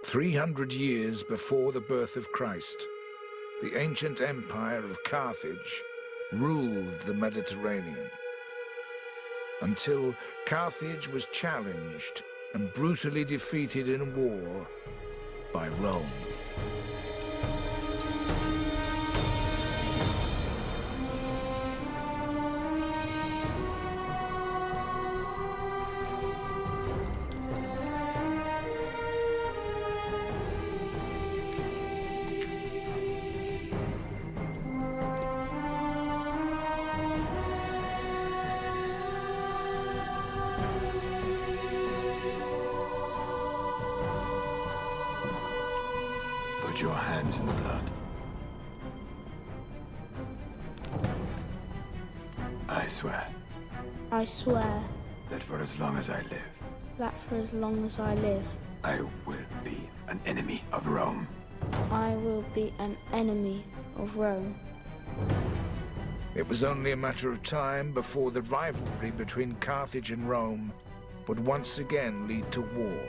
300 years before the birth of Christ, the ancient empire of Carthage ruled the Mediterranean, until Carthage was challenged and brutally defeated in war by Rome. Put your hands in the blood. I swear I swear that for as long as I live, that for as long as I live, I will be an enemy of Rome. I will be an enemy of Rome. It was only a matter of time before the rivalry between Carthage and Rome would once again lead to war.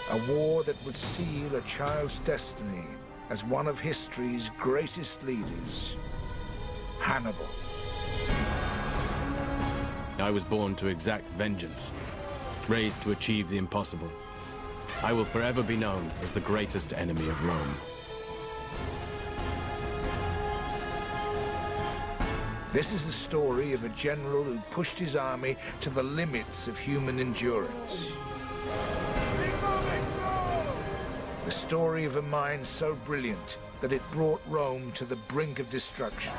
A war that would seal a child's destiny as one of history's greatest leaders, Hannibal. I was born to exact vengeance, raised to achieve the impossible. I will forever be known as the greatest enemy of Rome. This is the story of a general who pushed his army to the limits of human endurance. The story of a mind so brilliant that it brought Rome to the brink of destruction.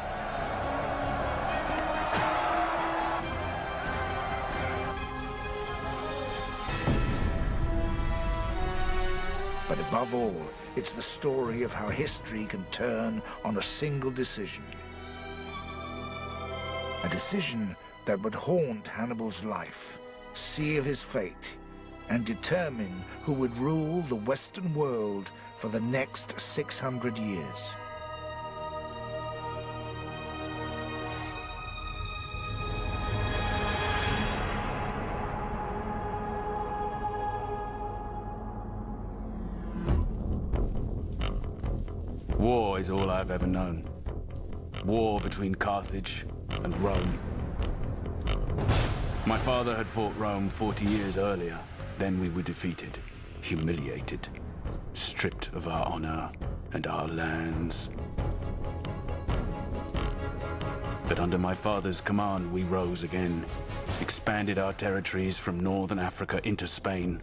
But above all, it's the story of how history can turn on a single decision. A decision that would haunt Hannibal's life, seal his fate, and determine who would rule the Western world for the next 600 years. War is all I've ever known. War between Carthage and Rome. My father had fought Rome 40 years earlier. Then we were defeated, humiliated, stripped of our honor and our lands. But under my father's command, we rose again, expanded our territories from northern Africa into Spain.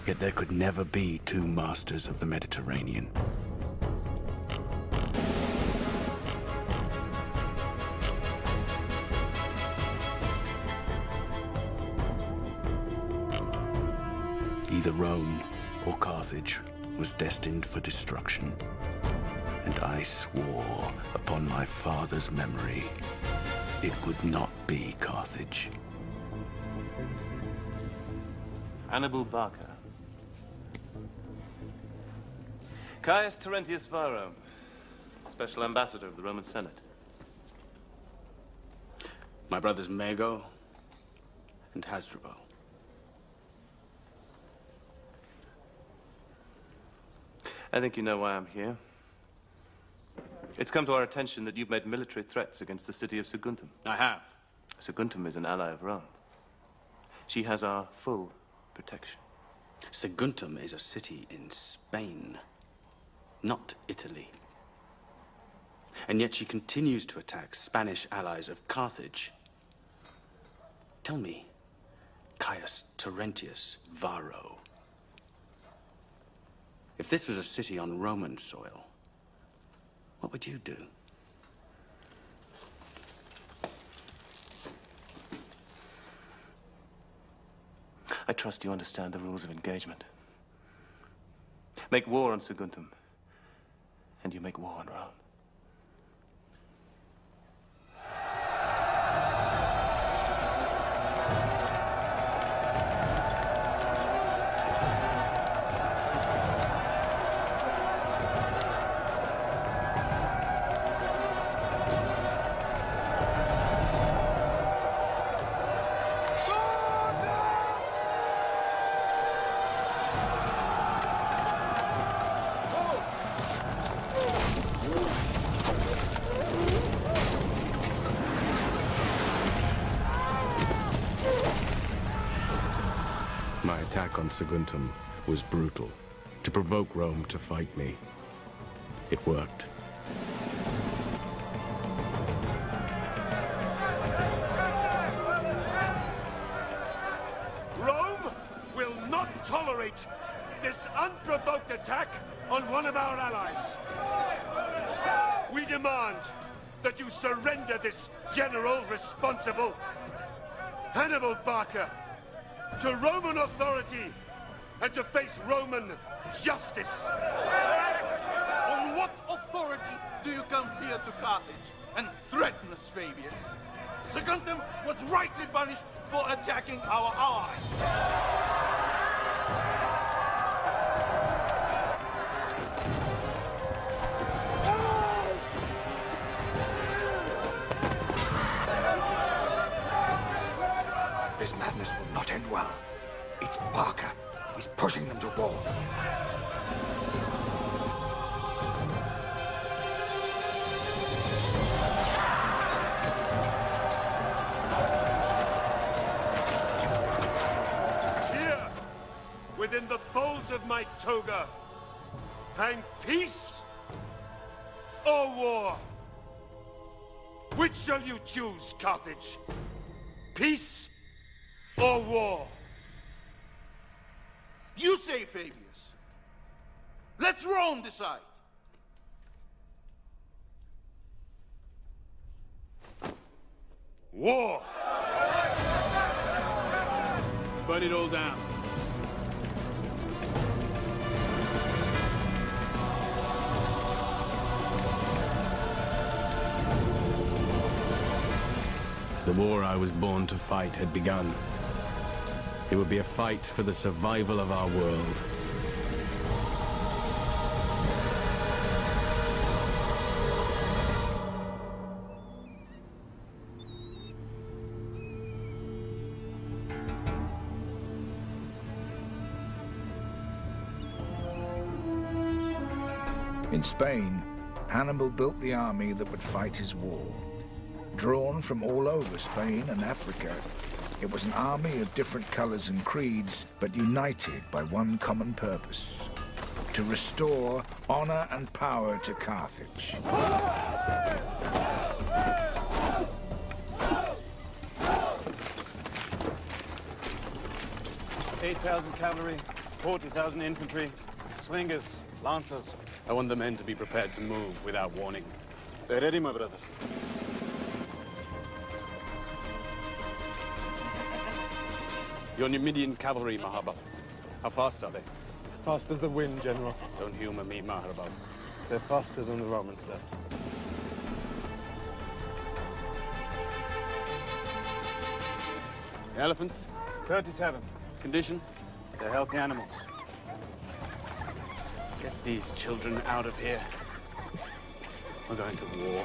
Yet there could never be two masters of the Mediterranean. Either Rome or Carthage was destined for destruction, and I swore upon my father's memory it would not be Carthage. Hannibal Barca. Caius Terentius Varro, Special Ambassador of the Roman Senate. My brothers Mago and Hasdrubal. I think you know why I'm here. It's come to our attention that you've made military threats against the city of Saguntum. I have. Saguntum is an ally of Rome. She has our full protection. Saguntum is a city in Spain, not Italy. And yet she continues to attack Spanish allies of Carthage. Tell me, Caius Terentius Varro, if this was a city on Roman soil, what would you do? I trust you understand the rules of engagement. Make war on Saguntum, and you make war on Rome. My attack on Saguntum was brutal, to provoke Rome to fight me. It worked. Rome will not tolerate this unprovoked attack on one of our allies. We demand that you surrender this general responsible, Hannibal Barca, to Roman authority and to face Roman justice. On what authority do you come here to Carthage and threaten us, Fabius? Saguntum was rightly punished for attacking our allies. This madness will not end well. It's Barca. He's pushing them to war. Here, within the folds of my toga, hang peace or war. Which shall you choose, Carthage? Peace or war? You say, Fabius. Let Rome decide. War! Burn it all down. The war I was born to fight had begun. It would be a fight for the survival of our world. In Spain, Hannibal built the army that would fight his war. Drawn from all over Spain and Africa, it was an army of different colors and creeds, but united by one common purpose: to restore honor and power to Carthage. 8,000 cavalry, 40,000 infantry, slingers, lancers. I want the men to be prepared to move without warning. They're ready, my brother. Your Numidian cavalry, Maharbal. How fast are they? As fast as the wind, General. Don't humor me, Maharbal. They're faster than the Romans, sir. Elephants? 37. Condition? They're healthy animals. Get these children out of here. We're going to war.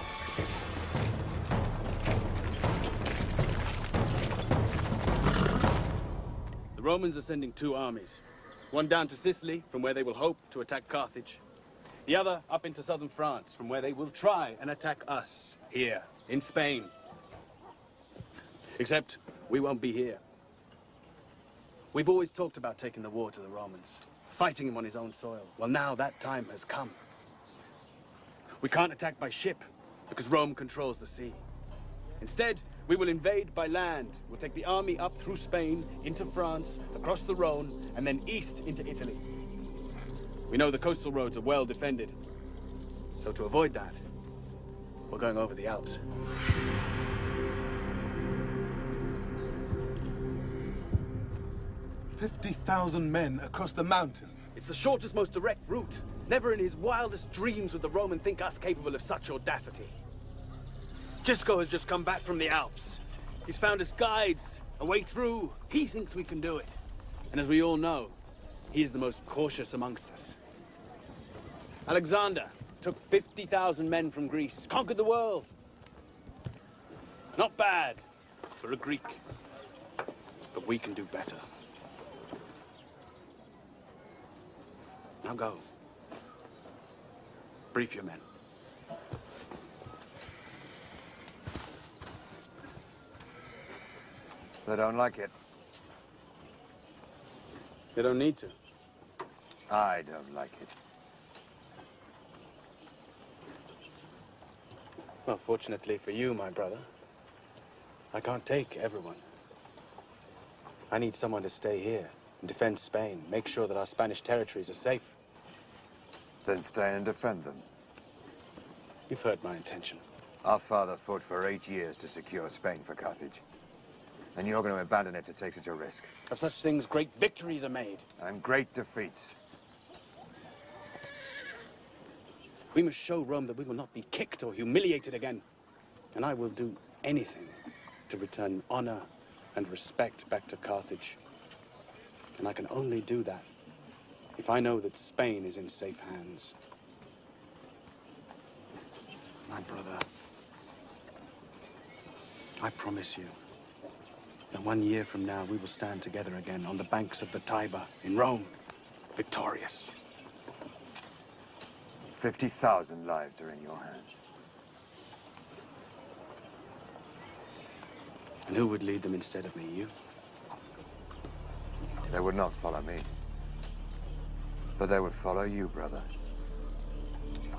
The Romans are sending two armies. One down to Sicily, from where they will hope to attack Carthage. The other up into southern France, from where they will try and attack us, here, in Spain. Except, we won't be here. We've always talked about taking the war to the Romans, fighting him on his own soil. Well, now that time has come. We can't attack by ship, because Rome controls the sea. Instead, we will invade by land. We'll take the army up through Spain, into France, across the Rhone, and then east into Italy. We know the coastal roads are well defended. So to avoid that, we're going over the Alps. "50,000 men across the mountains. It's the shortest, most direct route. Never in his wildest dreams would the Roman think us capable of such audacity. Gisco has just come back from the Alps. He's found us guides, a way through. He thinks we can do it. And as we all know, he is the most cautious amongst us. Alexander took 50,000 men from Greece, conquered the world. Not bad for a Greek, but we can do better. Now go. Brief your men. They don't like it. You don't need to. I don't like it. Well, fortunately for you, my brother, I can't take everyone. I need someone to stay here and defend Spain, make sure that our Spanish territories are safe. Then stay and defend them. You've heard my intention. Our father fought for 8 years to secure Spain for Carthage. And you're going to abandon it to take such a risk. Of such things, great victories are made. And great defeats. We must show Rome that we will not be kicked or humiliated again. And I will do anything to return honor and respect back to Carthage. And I can only do that if I know that Spain is in safe hands. My brother, I promise you that 1 year from now we will stand together again on the banks of the Tiber in Rome, victorious. 50,000 lives are in your hands. And who would lead them instead of me? You? They would not follow me. But they would follow you, brother.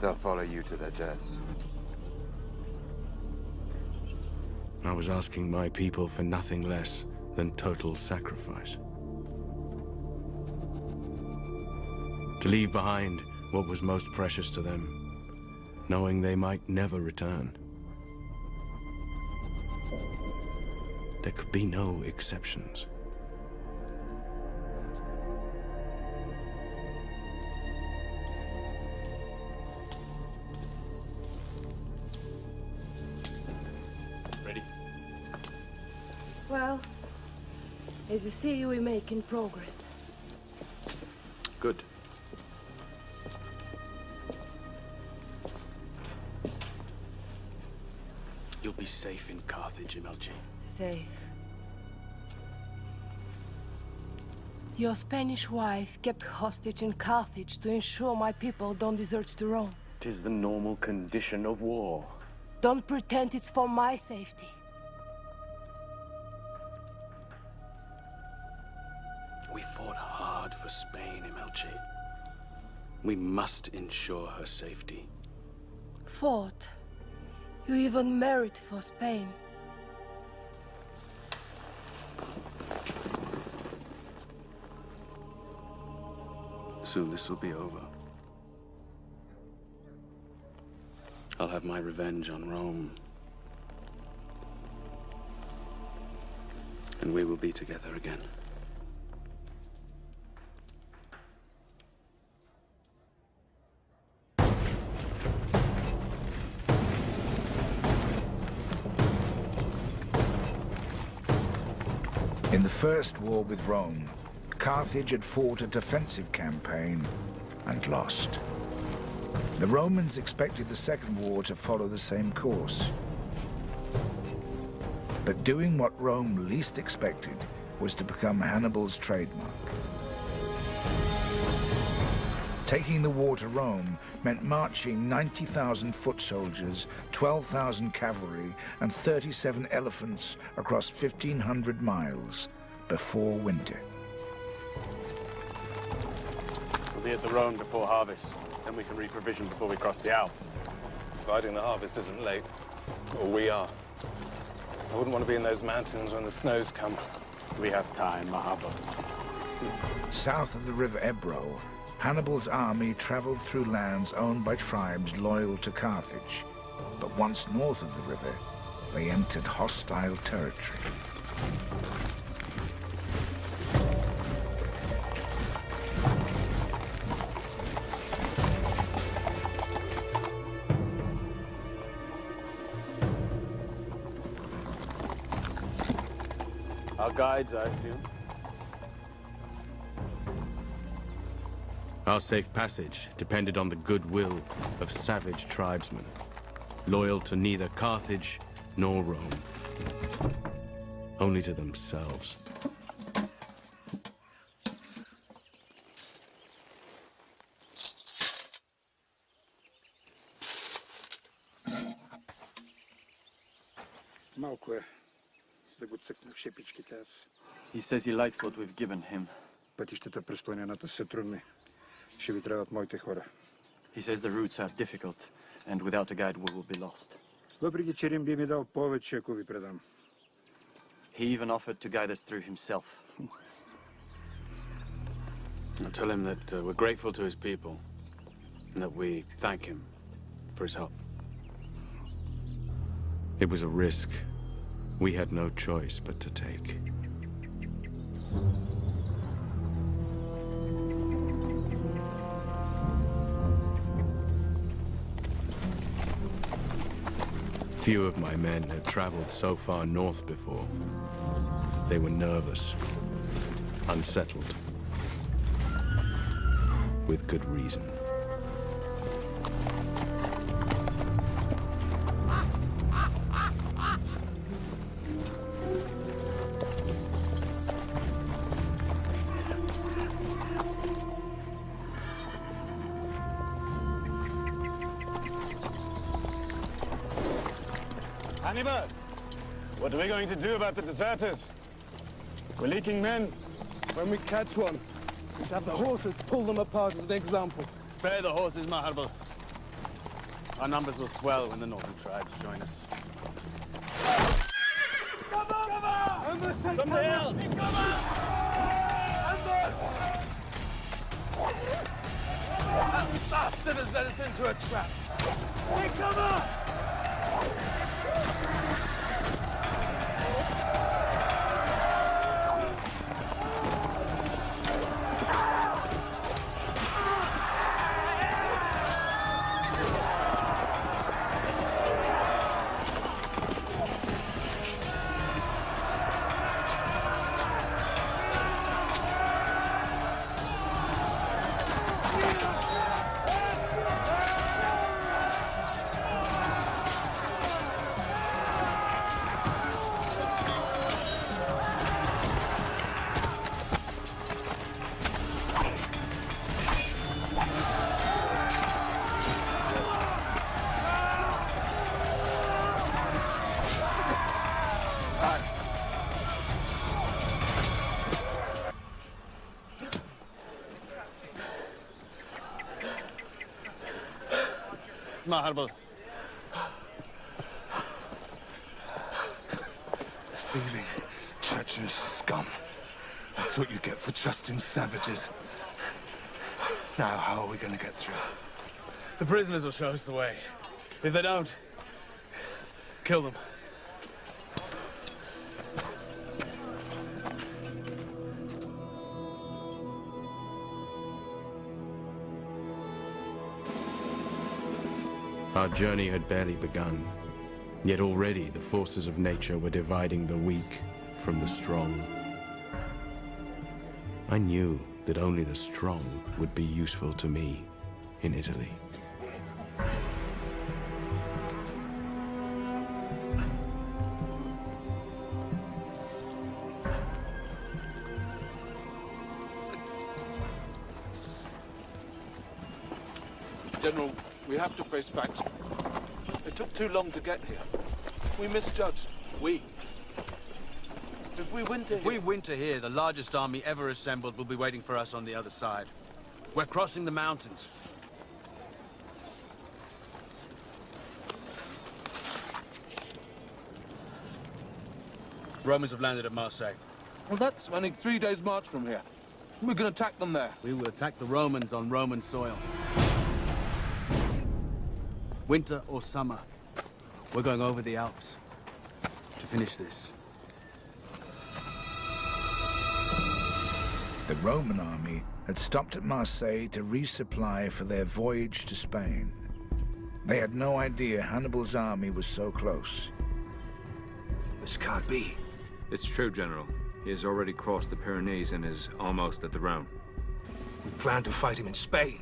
They'll follow you to their deaths. I was asking my people for nothing less than total sacrifice. To leave behind what was most precious to them, knowing they might never return. There could be no exceptions. Ready? Well, as you see, we're making progress. Good. You'll be safe in Carthage, MLG. Safe. Your Spanish wife kept hostage in Carthage to ensure my people don't desert to Rome. 'Tis the normal condition of war. Don't pretend it's for my safety. We fought hard for Spain, MLG. We must ensure her safety. Fought. You even married for Spain. Soon this will be over. I'll have my revenge on Rome. And we will be together again. In the first war with Rome, Carthage had fought a defensive campaign and lost. The Romans expected the second war to follow the same course. But doing what Rome least expected was to become Hannibal's trademark. Taking the war to Rome meant marching 90,000 foot soldiers, 12,000 cavalry, and 37 elephants across 1,500 miles before winter. We'll be at the Rhone before harvest. Then we can reprovision before we cross the Alps. Providing the harvest isn't late. Or we are. I wouldn't want to be in those mountains when the snows come. We have time, Mahaba. South of the river Ebro, Hannibal's army traveled through lands owned by tribes loyal to Carthage. But once north of the river, they entered hostile territory. Our guides, I assume. Our safe passage depended on the goodwill of savage tribesmen, loyal to neither Carthage nor Rome, only to themselves. Малко е. С да го цъкна в шепичките аз. He says he likes what we've given him. Пътищата през планината са трудни. Ще ви трябват моите хора. He says the routes are difficult, and without a guide we will be lost. Въпреки че Рим би ми дал повече, ако ви предам. He even offered to guide us through himself. I'll tell him that we're grateful to his people, and that we thank him for his help. It was a risk we had no choice but to take. Few of my men had traveled so far north before. They were nervous, unsettled, with good reason. Hannibal! What are we going to do about the deserters? We're leaking men. When we catch one, we should have the horses pull them apart as an example. Spare the horses, Hannibal. Our numbers will swell when the northern tribes join us. From the hills! That bastard has led us into a trap! Hey, come on! Hannibal. Thieving, treacherous scum. That's what you get for trusting savages. Now, how are we going to get through? The prisoners will show us the way. If they don't, kill them. Our journey had barely begun, yet already the forces of nature were dividing the weak from the strong. I knew that only the strong would be useful to me in Italy. General, we have to face facts. It took too long to get here. We misjudged. We? If we winter here, the largest army ever assembled will be waiting for us on the other side. We're crossing the mountains. Romans have landed at Marseille. Well, that's only 3 days' march from here. We're gonna attack them there. We will attack the Romans on Roman soil. Winter or summer, we're going over the Alps to finish this. The Roman army had stopped at Marseille to resupply for their voyage to Spain. They had no idea Hannibal's army was so close. This can't be. It's true, General. He has already crossed the Pyrenees and is almost at the Rhone. We plan to fight him in Spain.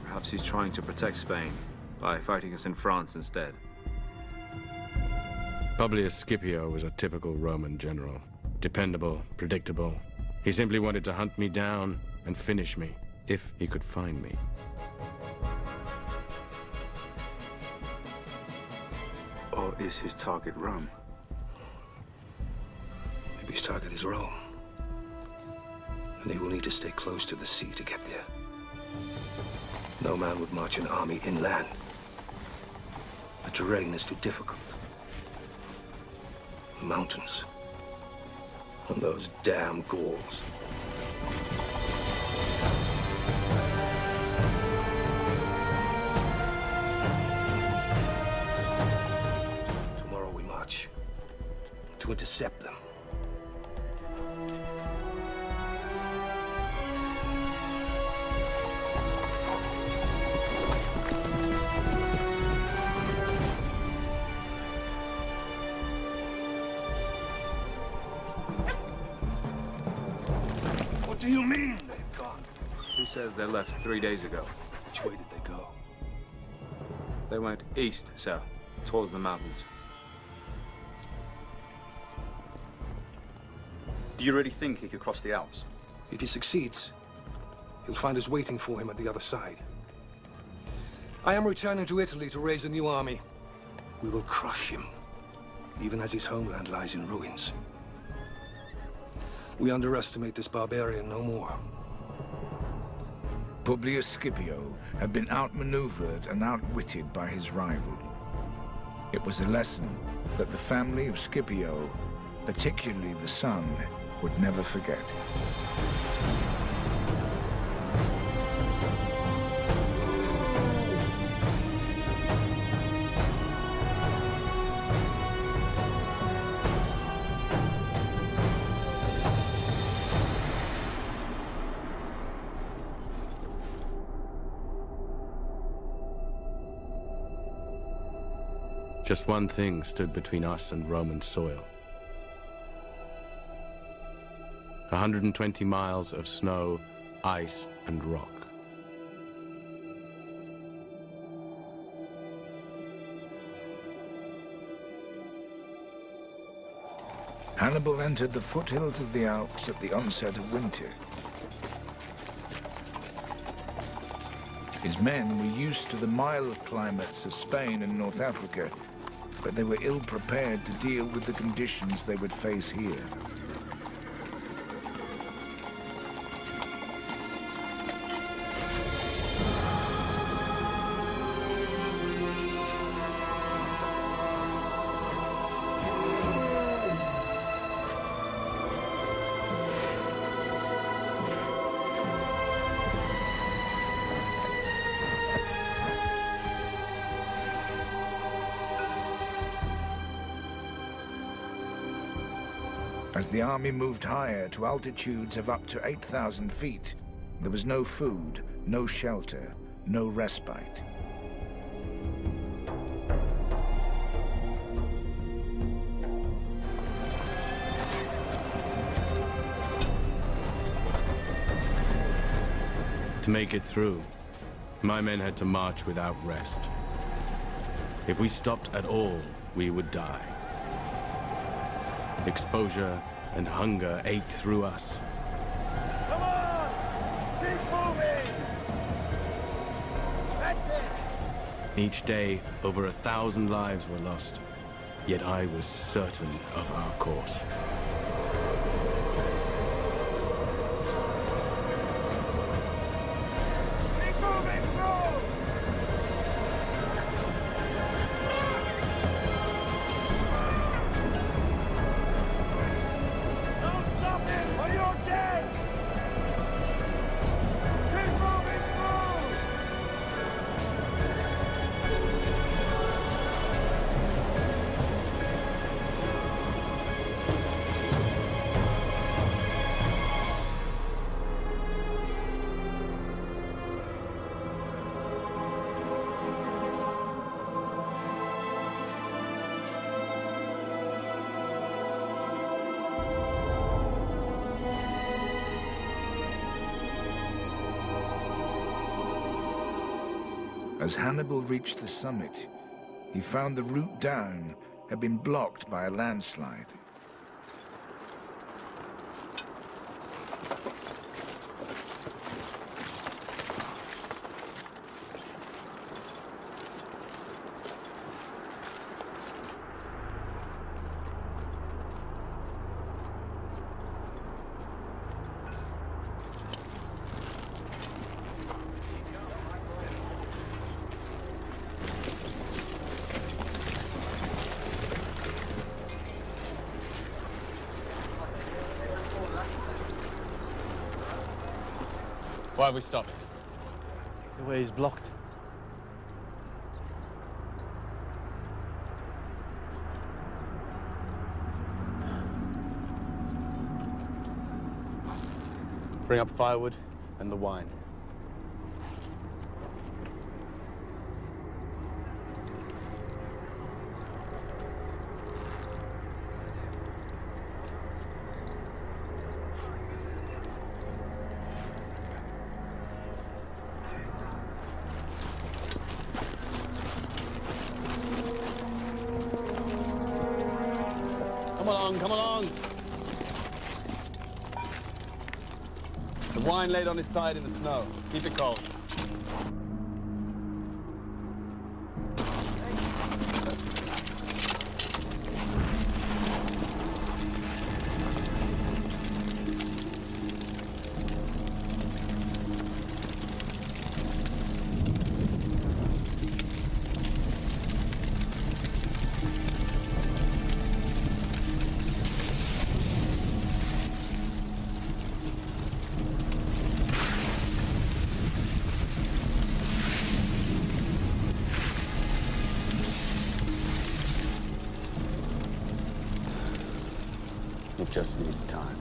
Perhaps he's trying to protect Spain by fighting us in France instead. Publius Scipio was a typical Roman general. Dependable, predictable. He simply wanted to hunt me down and finish me, if he could find me. Or is his target Rome? Maybe his target is Rome. And they will need to stay close to the sea to get there. No man would march an army inland. The terrain is too difficult. The mountains. And those damn Gauls. Tomorrow we march to intercept them. What do you mean they've gone? Who says they left 3 days ago? Which way did they go? They went east, sir, towards the mountains. Do you really think he could cross the Alps? If he succeeds, he'll find us waiting for him at the other side. I am returning to Italy to raise a new army. We will crush him, even as his homeland lies in ruins. We underestimate this barbarian no more. Publius Scipio had been outmaneuvered and outwitted by his rival. It was a lesson that the family of Scipio, particularly the son, would never forget. Just one thing stood between us and Roman soil. 120 miles of snow, ice, and rock. Hannibal entered the foothills of the Alps at the onset of winter. His men were used to the mild climates of Spain and North Africa, but they were ill-prepared to deal with the conditions they would face here. As the army moved higher to altitudes of up to 8,000 feet, there was no food, no shelter, no respite. To make it through, my men had to march without rest. If we stopped at all, we would die. Exposure and hunger ate through us. Come on! Keep moving! That's it! Each day, over 1,000 lives were lost. Yet I was certain of our course. Keep moving, bro! Don't stop him, or you're dead! Keep moving, bro! As Hannibal reached the summit, he found the route down had been blocked by a landslide. Why are we stopping? The way is blocked. Bring up firewood and the wine. Come along, come along. The wine laid on its side in the snow. Keep it cold. It just needs time.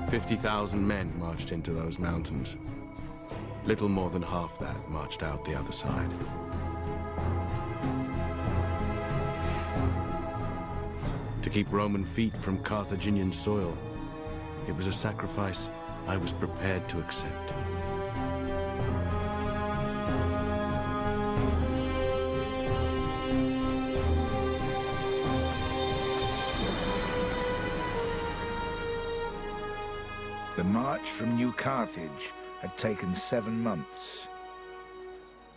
"50,000 men marched into those mountains. Little more than half that marched out the other side. To keep Roman feet from Carthaginian soil, it was a sacrifice I was prepared to accept. The march from New Carthage had taken 7 months.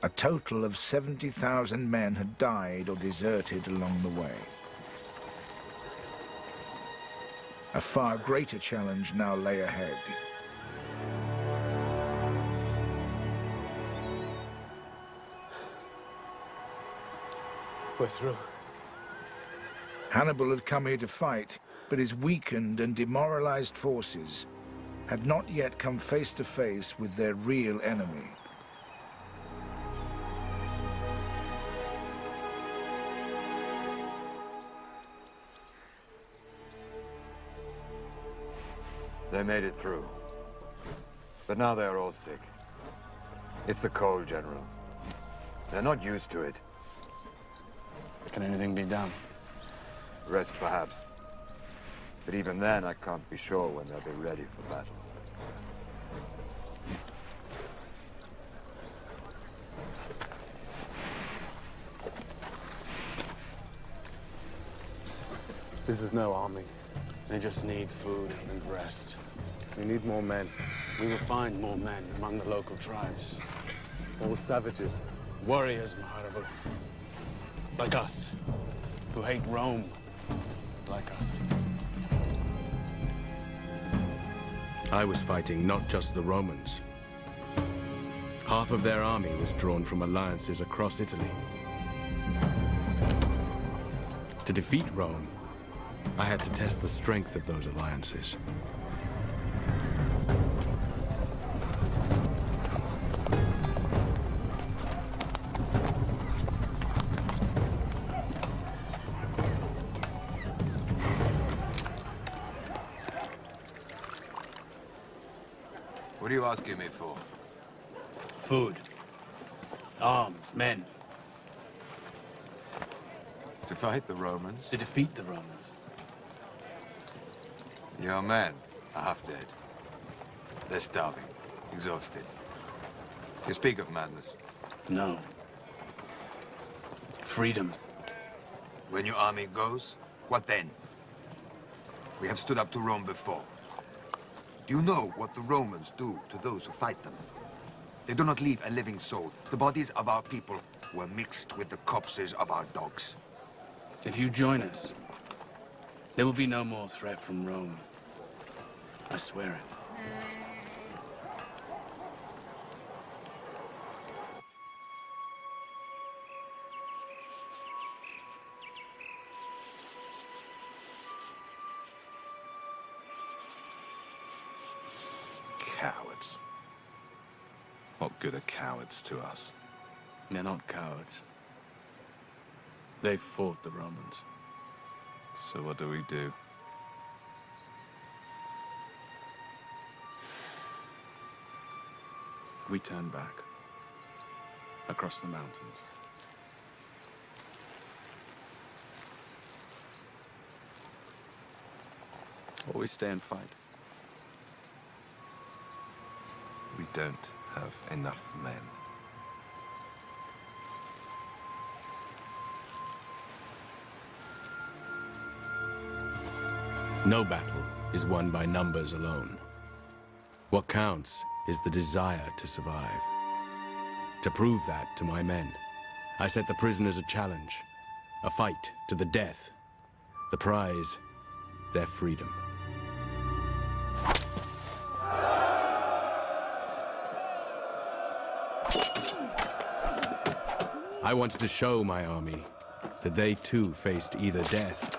A total of 70,000 men had died or deserted along the way. A far greater challenge now lay ahead. We're through. Hannibal had come here to fight, but his weakened and demoralized forces had not yet come face to face with their real enemy. They made it through. But now they're all sick. It's the cold, General. They're not used to it. Can anything be done? Rest, perhaps. But even then, I can't be sure when they'll be ready for battle. This is no army. They just need food and rest. We need more men. We will find more men among the local tribes. All savages. Warriors, Hannibal. Like us. Who hate Rome. Like us. I was fighting not just the Romans. Half of their army was drawn from alliances across Italy. To defeat Rome, I had to test the strength of those alliances. What are you asking me for? Food. Arms, men. To fight the Romans? To defeat the Romans. Your men are half dead. They're starving, exhausted. You speak of madness. No. Freedom. When your army goes, what then? We have stood up to Rome before. Do you know what the Romans do to those who fight them? They do not leave a living soul. The bodies of our people were mixed with the corpses of our dogs. If you join us, there will be no more threat from Rome. I swear it. Cowards. What good are cowards to us? They're not cowards. They fought the Romans. So what do we do? We turn back. Across the mountains. Or we stay and fight. We don't have enough men. No battle is won by numbers alone. What counts is the desire to survive. To prove that to my men, I set the prisoners a challenge, a fight to the death. The prize, their freedom. I wanted to show my army that they too faced either death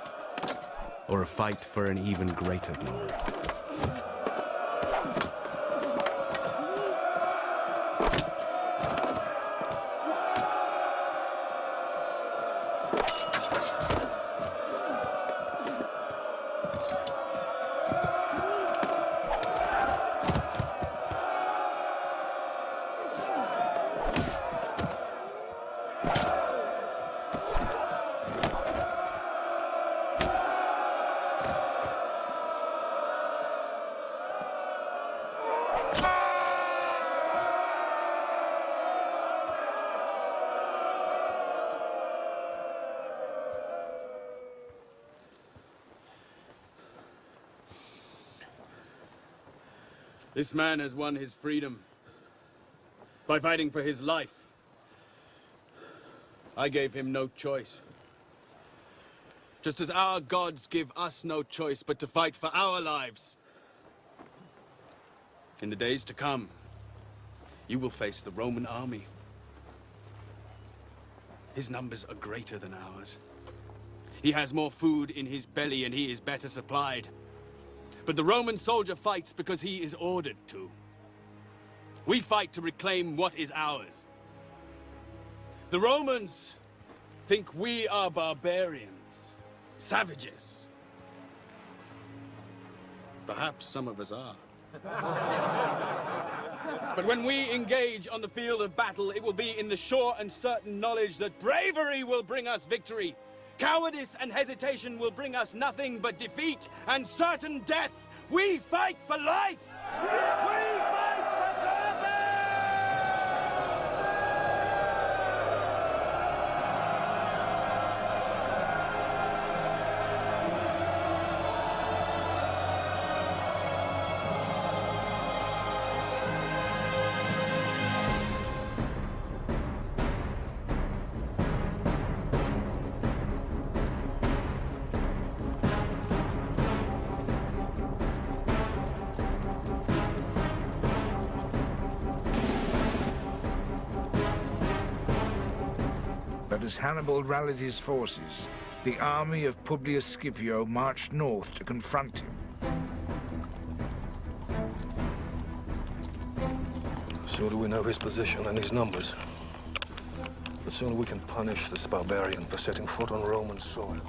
or a fight for an even greater glory. This man has won his freedom by fighting for his life. I gave him no choice. Just as our gods give us no choice but to fight for our lives. In the days to come, you will face the Roman army. His numbers are greater than ours. He has more food in his belly and he is better supplied. But the Roman soldier fights because he is ordered to. We fight to reclaim what is ours. The Romans think we are barbarians, savages. Perhaps some of us are. But when we engage on the field of battle, it will be in the sure and certain knowledge that bravery will bring us victory. Cowardice and hesitation will bring us nothing but defeat and certain death. We fight for life! We fight for But as Hannibal rallied his forces, the army of Publius Scipio marched north to confront him. The sooner we know his position and his numbers, the sooner we can punish this barbarian for setting foot on Roman soil.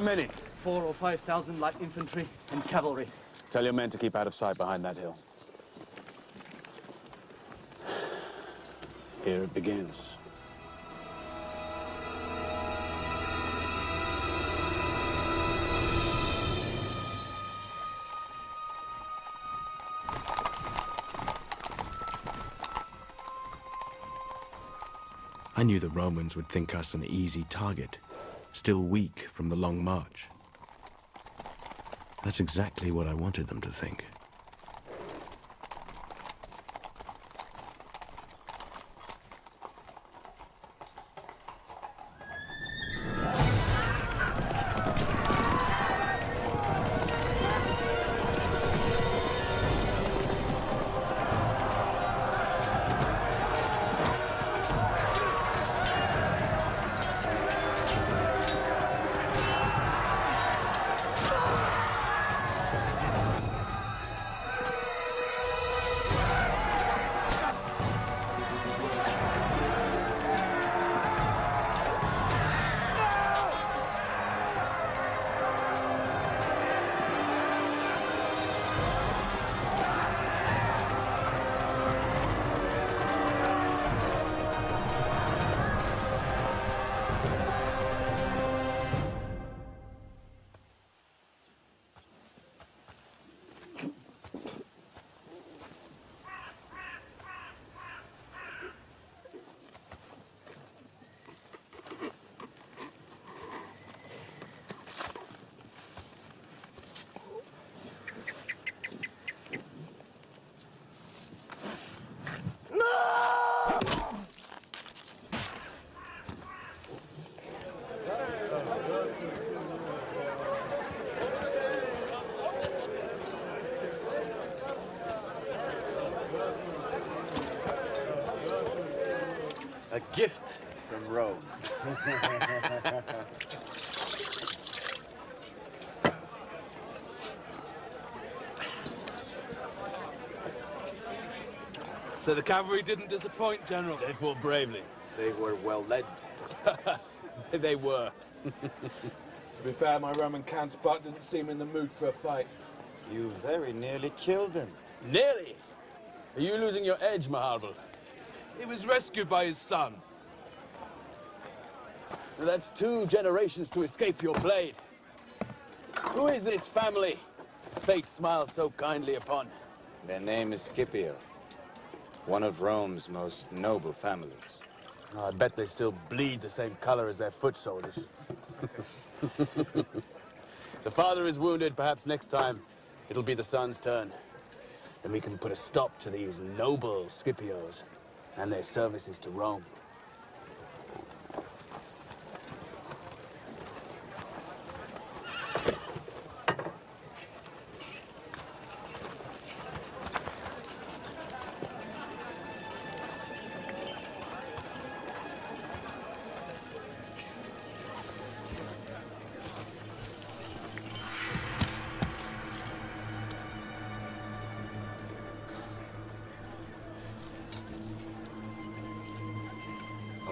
many? 4,000 or 5,000 light infantry and cavalry. Tell your men to keep out of sight behind that hill. Here it begins. I knew the Romans would think us an easy target, still weak from the long march. That's exactly what I wanted them to think. A gift from Rome. So the cavalry didn't disappoint, General? They fought bravely. They were well led. They were. To be fair, my Roman counterpart didn't seem in the mood for a fight. You very nearly killed him. Nearly? Are you losing your edge, Hannibal? He was rescued by his son. That's 2 generations to escape your blade. Who is this family fate smiles so kindly upon? Their name is Scipio, one of Rome's most noble families. Oh, I bet they still bleed the same color as their foot soldiers. The father is wounded. Perhaps next time it'll be the son's turn. Then we can put a stop to these noble Scipios and their services to Rome.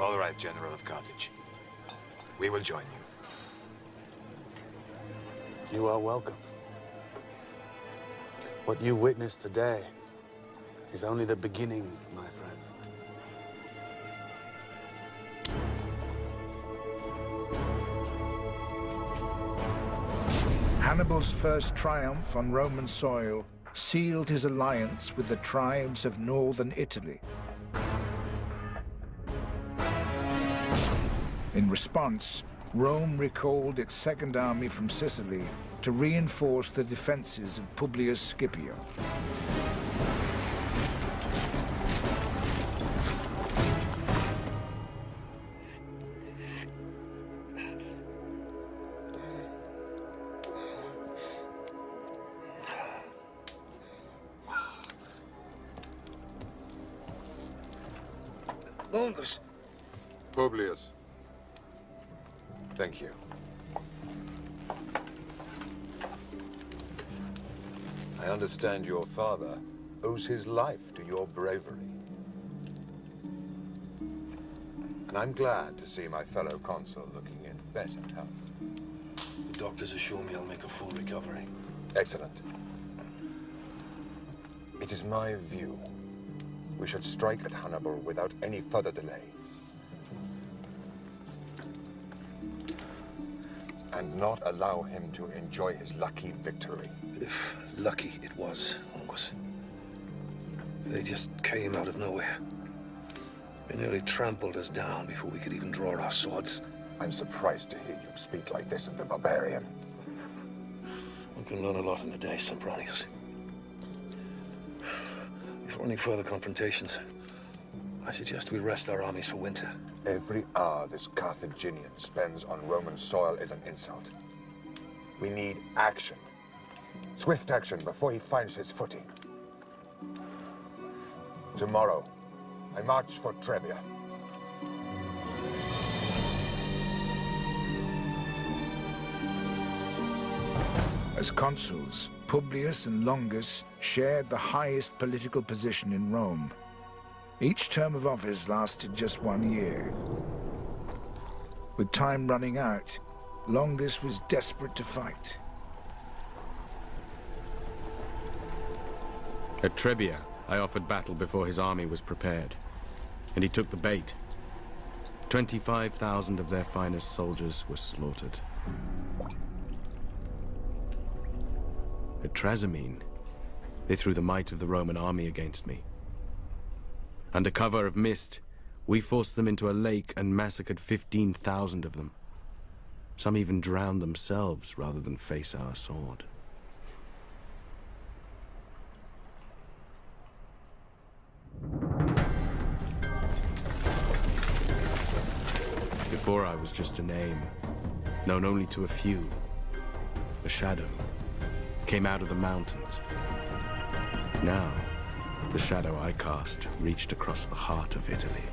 All right, General of Carthage. We will join you. You are welcome. What you witnessed today is only the beginning, my friend. Hannibal's first triumph on Roman soil sealed his alliance with the tribes of northern Italy. In response, Rome recalled its second army from Sicily to reinforce the defenses of Publius Scipio. Longus. Publius. Thank you. I understand your father owes his life to your bravery. And I'm glad to see my fellow consul looking in better health. doctors assure me I'll make a full recovery. Excellent. It is my view we should strike at Hannibal without any further delay. And not allow him to enjoy his lucky victory. If lucky it was, August. They just came out of nowhere. They nearly trampled us down before we could even draw our swords. I'm surprised to hear you speak like this of the barbarian. We can learn a lot in a day, Sempronius. Before any further confrontations, I suggest we rest our armies for winter. Every hour this Carthaginian spends on Roman soil is an insult. We need action. Swift action before he finds his footing. Tomorrow, I march for Trebia. As consuls, Publius and Longus shared the highest political position in Rome. Each term of office lasted just 1 year. With time running out, Longus was desperate to fight. At Trebia, I offered battle before his army was prepared, and he took the bait. 25,000 of their finest soldiers were slaughtered. At Trasimene, they threw the might of the Roman army against me. Under cover of mist, we forced them into a lake and massacred 15,000 of them. Some even drowned themselves rather than face our sword. Before I was just a name, known only to a few. A shadow came out of the mountains. Now, the shadow I cast reached across the heart of Italy.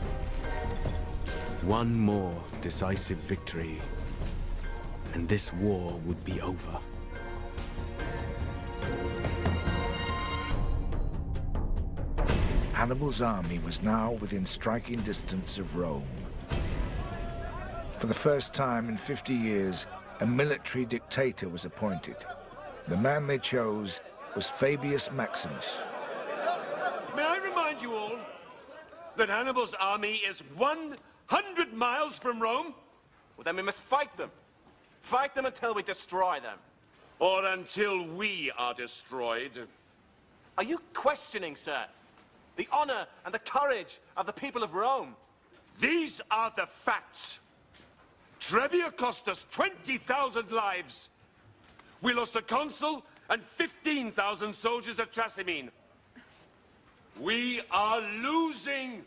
One more decisive victory, and this war would be over. Hannibal's army was now within striking distance of Rome. For the first time in 50 years, a military dictator was appointed. The man they chose was Fabius Maximus. May I remind you all that Hannibal's army is 100 miles from Rome? Well, then we must fight them. Fight them until we destroy them. Or until we are destroyed. Are you questioning, sir, the honor and the courage of the people of Rome? These are the facts. Trebia cost us 20,000 lives. We lost a consul and 15,000 soldiers at Trasimene. We are losing.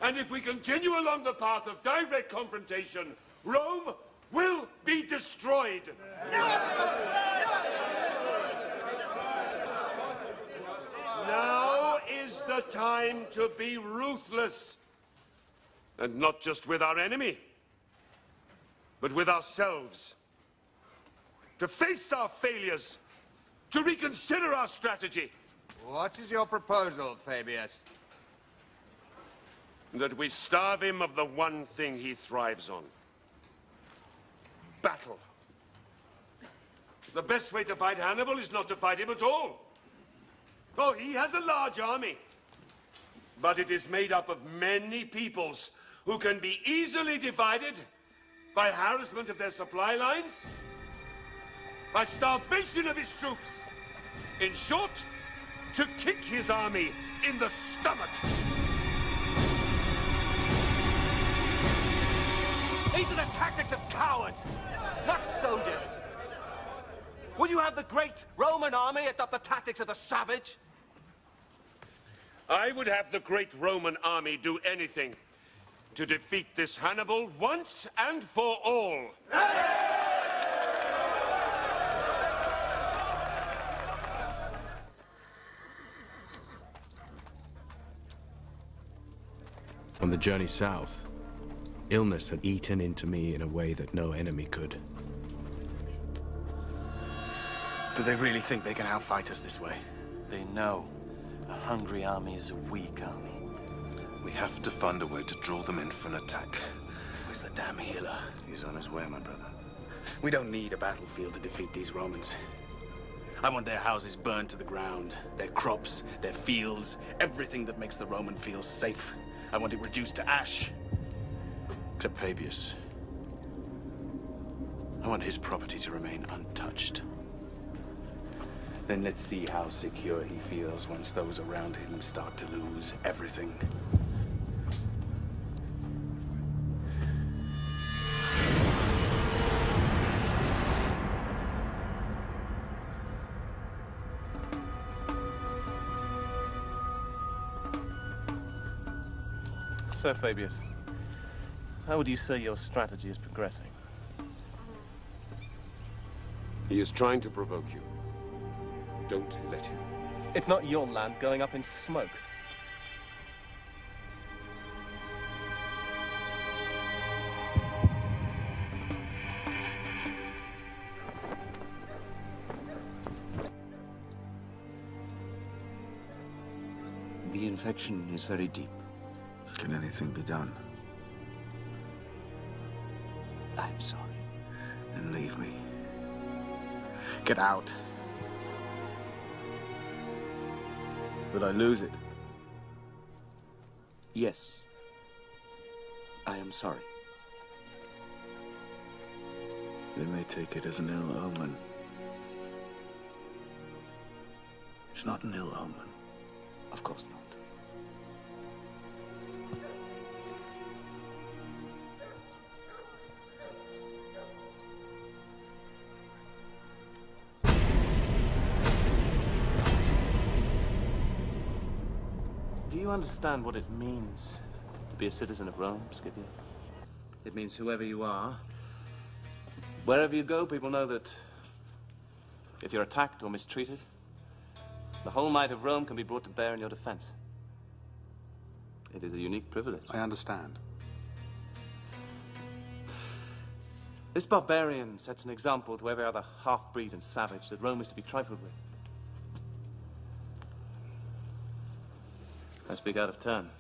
And if we continue along the path of direct confrontation, Rome will be destroyed. Now is the time to be ruthless. And not just with our enemy, but with ourselves. To face our failures, to reconsider our strategy. What is your proposal, Fabius? That we starve him of the one thing he thrives on. Battle. The best way to fight Hannibal is not to fight him at all. Oh, he has a large army. But it is made up of many peoples who can be easily divided by harassment of their supply lines, by starvation of his troops. In short, to kick his army in the stomach. These are the tactics of cowards, not soldiers. Would you have the great Roman army adopt the tactics of the savage? I would have the great Roman army do anything to defeat this Hannibal once and for all. On the journey south, illness had eaten into me in a way that no enemy could. Do they really think they can outfight us this way? They know a hungry army is a weak army. We have to find a way to draw them in for an attack. Where's the damn healer? He's on his way, my brother. We don't need a battlefield to defeat these Romans. I want their houses burned to the ground, their crops, their fields, everything that makes the Roman feel safe. I want it reduced to ash. Except Fabius. I want his property to remain untouched. Then let's see how secure he feels once those around him start to lose everything. So, Fabius, how would you say your strategy is progressing? He is trying to provoke you. Don't let him. It's not your land going up in smoke. The infection is very deep. Can anything be done? I'm sorry. Then leave me. Get out. Would I lose it? Yes. I am sorry. They may take it as an ill omen. It's not an ill omen. Of course not. Do you understand what it means to be a citizen of Rome, Scipio? It means whoever you are, wherever you go, people know that if you're attacked or mistreated, the whole might of Rome can be brought to bear in your defense. It is a unique privilege. I understand. This barbarian sets an example to every other half-breed and savage that Rome is to be trifled with. I speak out of turn.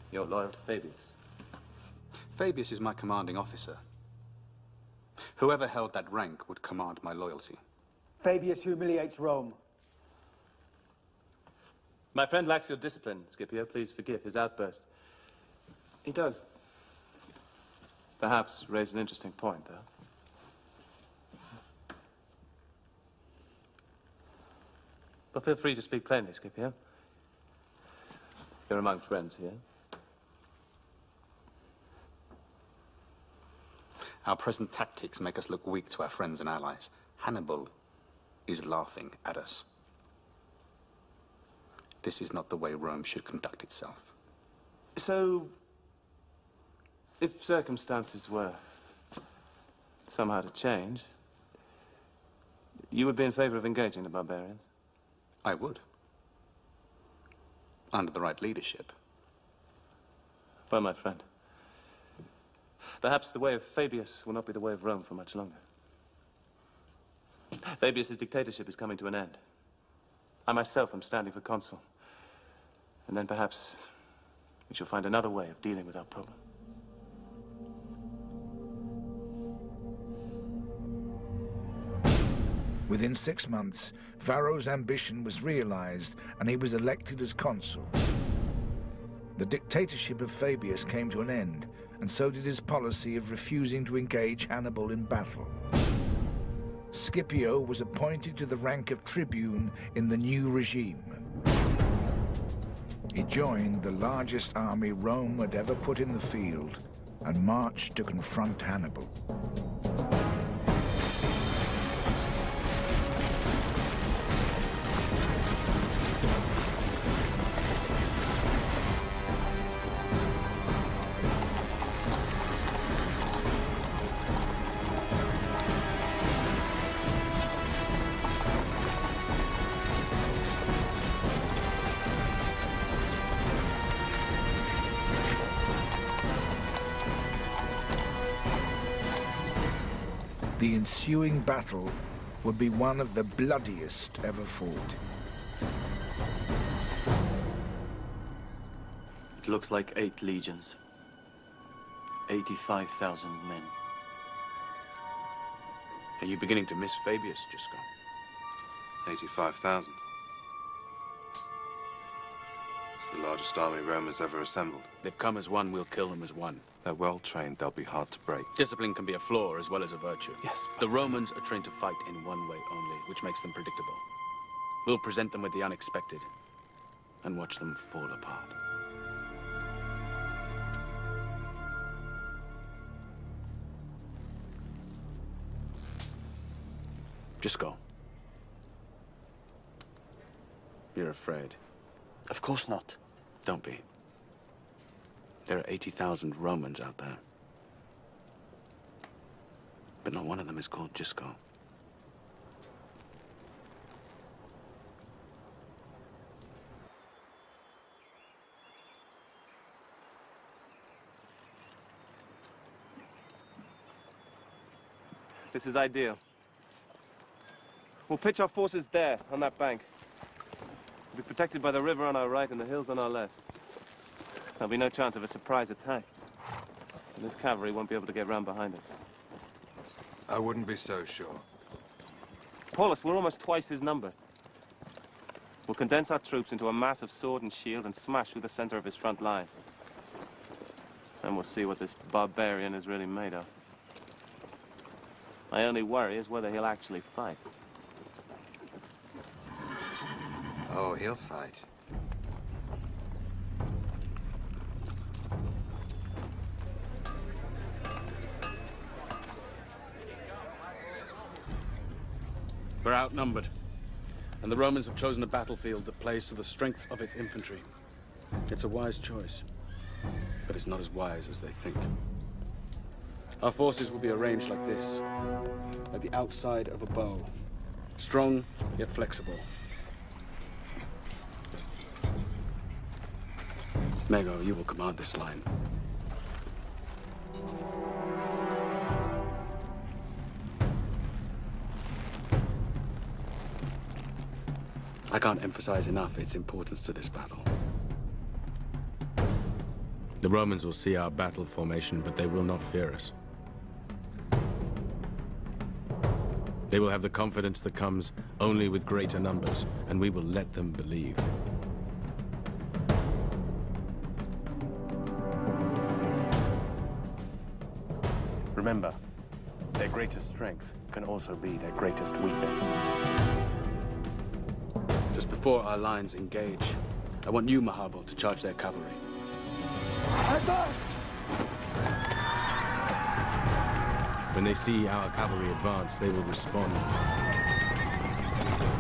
You're loyal to Fabius. Fabius is my commanding officer. Whoever held that rank would command my loyalty. Fabius humiliates Rome. My friend lacks your discipline, Scipio. Please forgive his outburst. He does perhaps raise an interesting point, though. But feel free to speak plainly, Scipio. You're among friends here. Our present tactics make us look weak to our friends and allies. Hannibal is laughing at us. This is not the way Rome should conduct itself. So, if circumstances were somehow to change, you would be in favor of engaging the barbarians? I would. Under the right leadership. Well, my friend, perhaps the way of Fabius will not be the way of Rome for much longer. Fabius's dictatorship is coming to an end. I myself am standing for consul. And then perhaps we shall find another way of dealing with our problem. Within 6 months, Varro's ambition was realized and he was elected as consul. The dictatorship of Fabius came to an end, and so did his policy of refusing to engage Hannibal in battle. Scipio was appointed to the rank of tribune in the new regime. He joined the largest army Rome had ever put in the field and marched to confront Hannibal. The ensuing battle would be one of the bloodiest ever fought. It looks like 8 legions. 85,000 men. Are you beginning to miss Fabius, Gisco? 85,000. It's the largest army Rome has ever assembled. They've come as one, we'll kill them as one. They're well trained, they'll be hard to break. Discipline can be a flaw as well as a virtue. Yes. The Romans are trained to fight in one way only, which makes them predictable. We'll present them with the unexpected and watch them fall apart. Just go. You're afraid. Of course not. Don't be. There are 80,000 Romans out there. But not one of them is called Gisco. This is ideal. We'll pitch our forces there, on that bank. We'll be protected by the river on our right and the hills on our left. There'll be no chance of a surprise attack. And this cavalry won't be able to get round behind us. I wouldn't be so sure. Paulus, we're almost twice his number. We'll condense our troops into a mass of sword and shield and smash through the center of his front line. And we'll see what this barbarian is really made of. My only worry is whether he'll actually fight. Oh, he'll fight. We're outnumbered, and the Romans have chosen a battlefield that plays to the strengths of its infantry. It's a wise choice, but it's not as wise as they think. Our forces will be arranged like this, like the outside of a bow. Strong, yet flexible. Mago, you will command this line. I can't emphasize enough its importance to this battle. The Romans will see our battle formation, but they will not fear us. They will have the confidence that comes only with greater numbers, and we will let them believe. Remember, their greatest strength can also be their greatest weakness. Just before our lines engage, I want you, Hannibal, to charge their cavalry. Advance! When they see our cavalry advance, they will respond.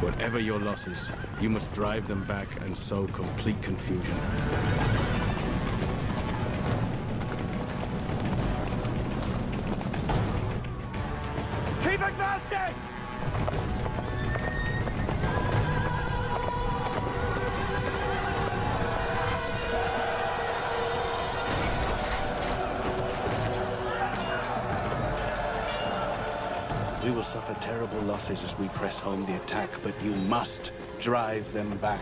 Whatever your losses, you must drive them back and sow complete confusion. Keep advancing! We will suffer terrible losses as we press home the attack, but you must drive them back.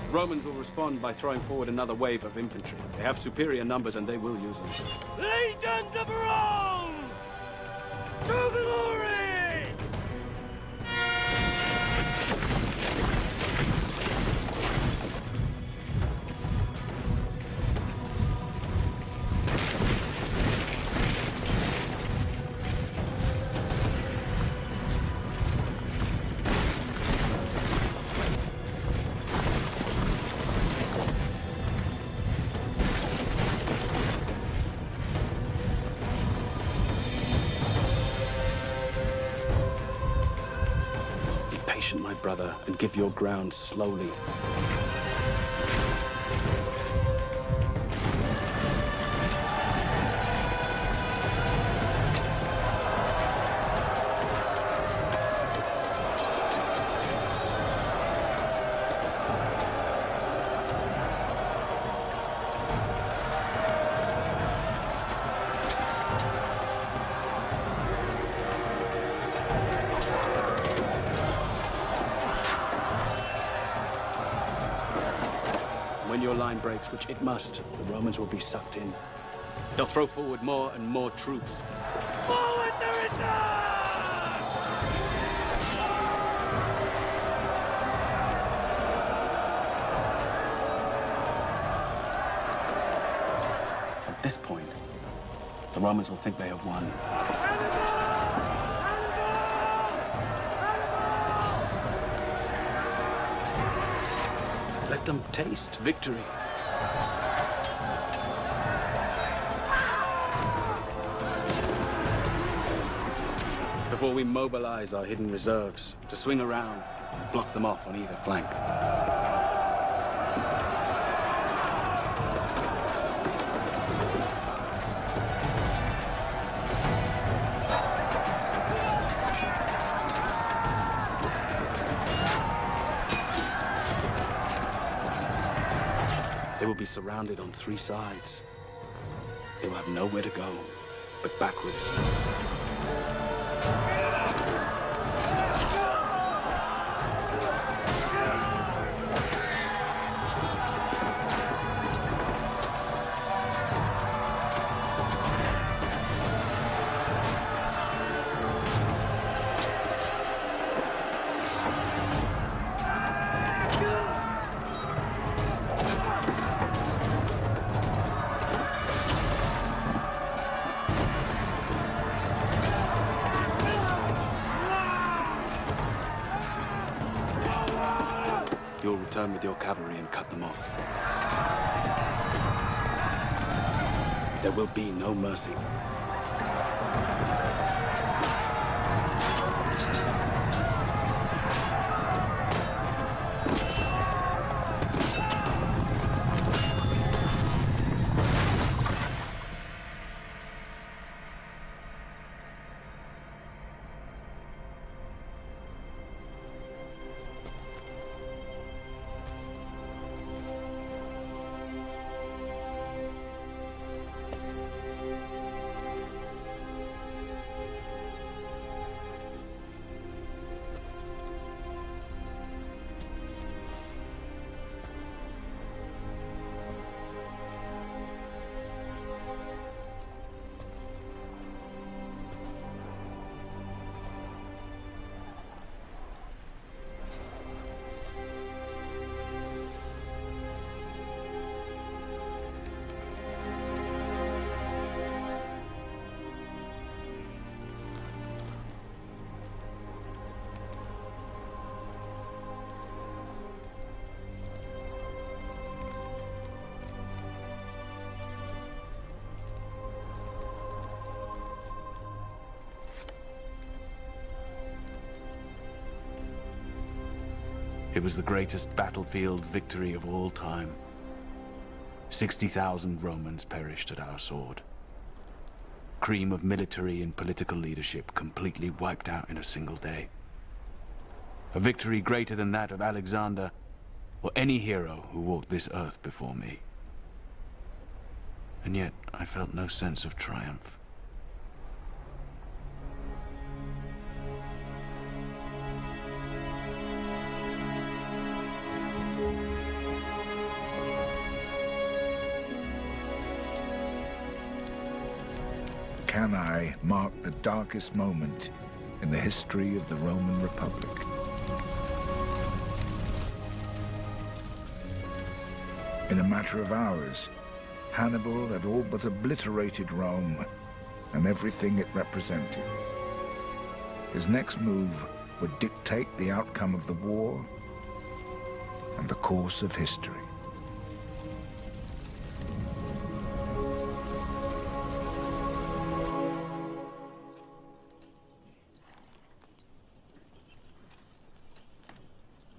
Romans will respond by throwing forward another wave of infantry. They have superior numbers and they will use them. Legions of Rome! To glory! My brother, and give your ground slowly. your line breaks, which it must, the Romans will be sucked in. They'll throw forward more and more troops. Forward there is At this point, the Romans will think they have won. Let them taste victory. Before we mobilize our hidden reserves, to swing around, block them off on either flank. They will be surrounded on 3 sides. They will have nowhere to go but backwards. You'll return with your cavalry and cut them off. There will be no mercy. It was the greatest battlefield victory of all time. 60,000 Romans perished at our sword. Cream of military and political leadership completely wiped out in a single day. A victory greater than that of Alexander or any hero who walked this earth before me. And yet, I felt no sense of triumph. Cannae marked the darkest moment in the history of the Roman Republic. In a matter of hours, Hannibal had all but obliterated Rome and everything it represented. His next move would dictate the outcome of the war and the course of history.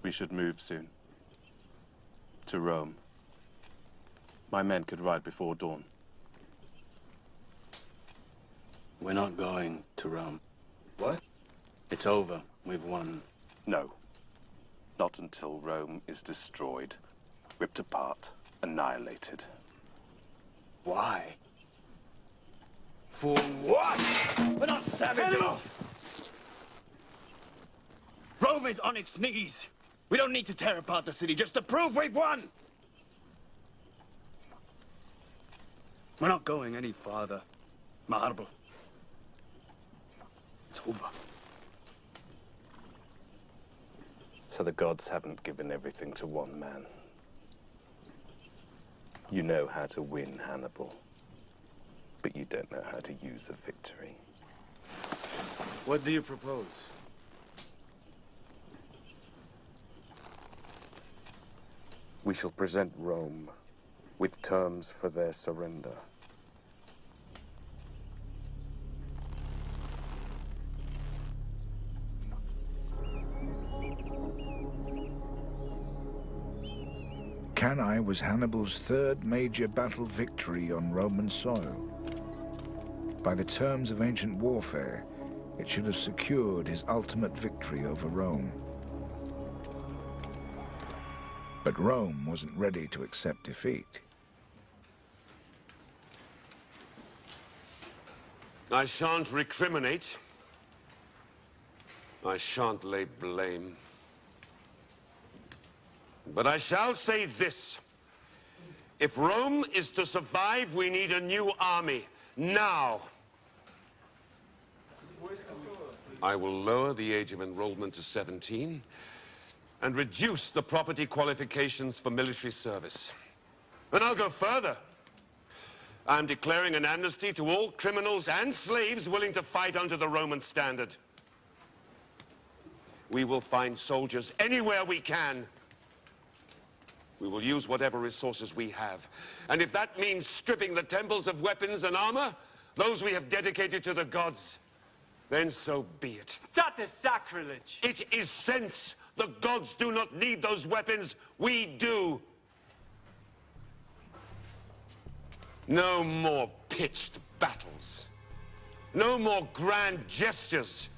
We should move soon. To Rome. My men could ride before dawn. We're not going to Rome. What? It's over. We've won. No. Not until Rome is destroyed, ripped apart, annihilated. Why? For what? We're not savages! Hannibal! Rome is on its knees! We don't need to tear apart the city just to prove we've won! We're not going any farther. Hannibal. It's over. So the gods haven't given everything to one man. You know how to win, Hannibal. But you don't know how to use a victory. What do you propose? We shall present Rome with terms for their surrender. Cannae was Hannibal's third major battle victory on Roman soil. By the terms of ancient warfare, it should have secured his ultimate victory over Rome. But Rome wasn't ready to accept defeat. I shan't recriminate. I shan't lay blame. But I shall say this. If Rome is to survive, we need a new army. Now. I will lower the age of enrollment to 17 and reduce the property qualifications for military service. And I'll go further. I'm declaring an amnesty to all criminals and slaves willing to fight under the Roman standard. We will find soldiers anywhere we can. We will use whatever resources we have. And if that means stripping the temples of weapons and armor, those we have dedicated to the gods, then so be it. That is sacrilege! It is sense. The gods do not need those weapons. We do. No more pitched battles. No more grand gestures.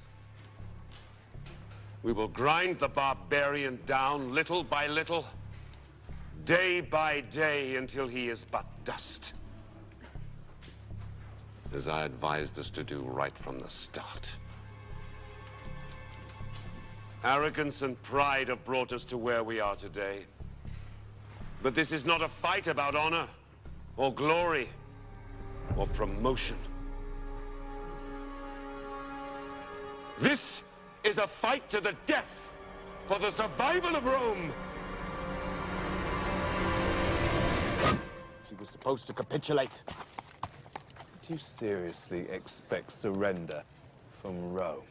We will grind the barbarian down little by little, day by day, until he is but dust. As I advised us to do right from the start. Arrogance and pride have brought us to where we are today. But this is not a fight about honor, or glory, or promotion. This is a fight to the death for the survival of Rome. She was supposed to capitulate. Do you seriously expect surrender from Rome?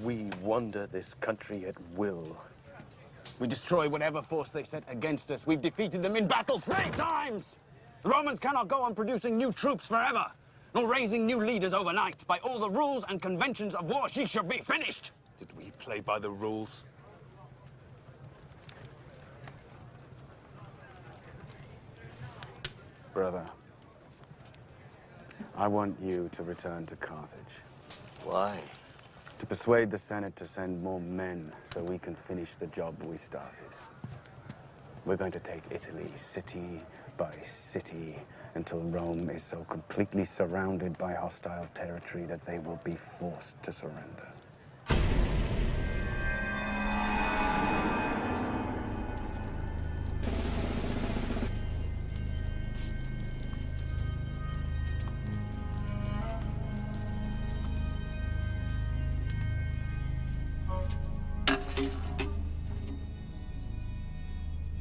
We wander this country at will. We destroy whatever force they set against us. We've defeated them in battle 3 times! The Romans cannot go on producing new troops forever, nor raising new leaders overnight. By all the rules and conventions of war, she should be finished! Did we play by the rules? Brother, I want you to return to Carthage. Why? To persuade the Senate to send more men so we can finish the job we started. We're going to take Italy city by city until Rome is so completely surrounded by hostile territory that they will be forced to surrender.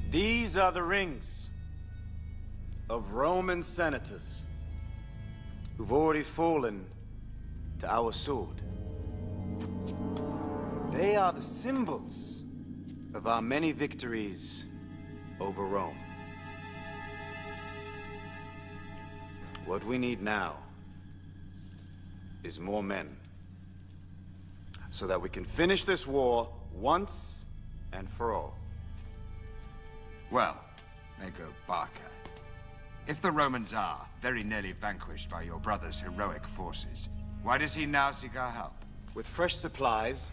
These are the rings of Roman senators who've already fallen to our sword. They are the symbols of our many victories over Rome. What we need now is more men, so that we can finish this war once and for all. Well, there go Barca. If the Romans are very nearly vanquished by your brother's heroic forces, why does he now seek our help? With fresh supplies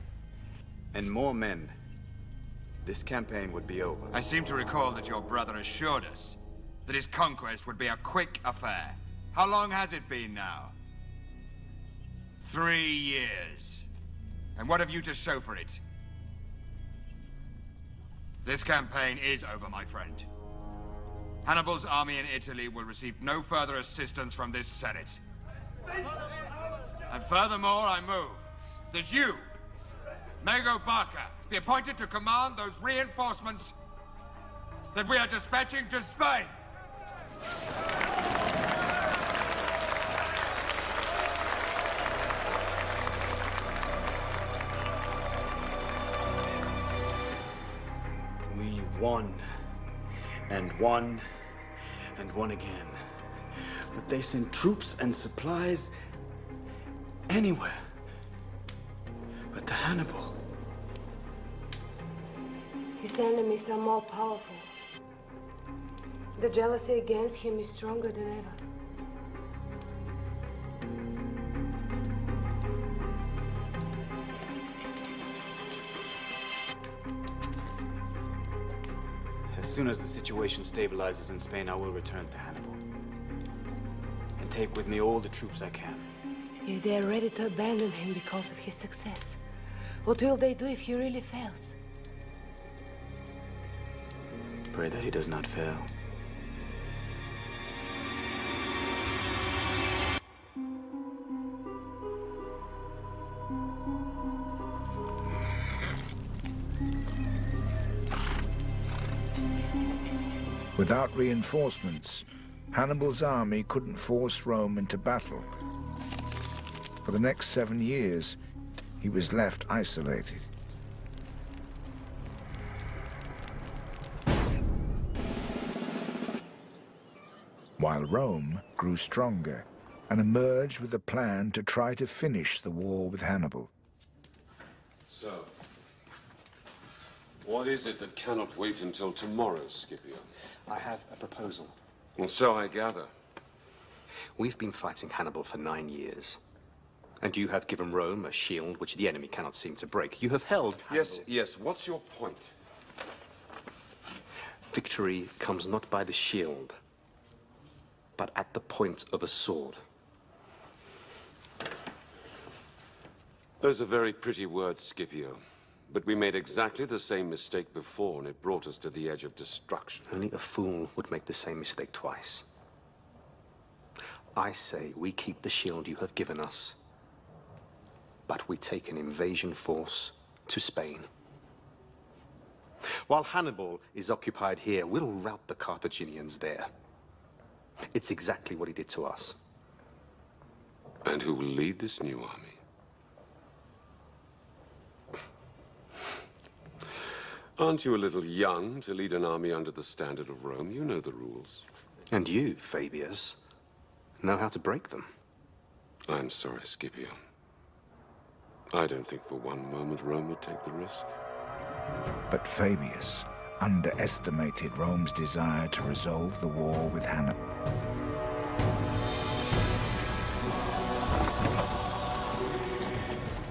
and more men, this campaign would be over. I seem to recall that your brother assured us that his conquest would be a quick affair. How long has it been now? 3 years. And what have you to show for it? This campaign is over, my friend. Hannibal's army in Italy will receive no further assistance from this Senate. And furthermore, I move that you, Mago Barca, be appointed to command those reinforcements that we are dispatching to Spain. We won, and won, and won again. But they send troops and supplies anywhere but to Hannibal. His enemies are more powerful. The jealousy against him is stronger than ever. As soon as the situation stabilizes in Spain, I will return to Hannibal. And take with me all the troops I can. If they are ready to abandon him because of his success, what will they do if he really fails? Pray that he does not fail. Without reinforcements, Hannibal's army couldn't force Rome into battle. For the next 7 years, he was left isolated. While Rome grew stronger and emerged with a plan to try to finish the war with Hannibal. So, what is it that cannot wait until tomorrow, Scipio? I have a proposal. And so I gather. We've been fighting Hannibal for 9 years. And you have given Rome a shield which the enemy cannot seem to break. You have held Hannibal. Yes, what's your point? Victory comes not by the shield, but at the point of a sword. Those are very pretty words, Scipio. But we made exactly the same mistake before, and it brought us to the edge of destruction. Only a fool would make the same mistake twice. I say we keep the shield you have given us, but we take an invasion force to Spain. While Hannibal is occupied here, we'll rout the Carthaginians there. It's exactly what he did to us. And who will lead this new army? Aren't you a little young to lead an army under the standard of Rome? You know the rules. And you, Fabius, know how to break them. I'm sorry, Scipio. I don't think for one moment Rome would take the risk. But Fabius underestimated Rome's desire to resolve the war with Hannibal.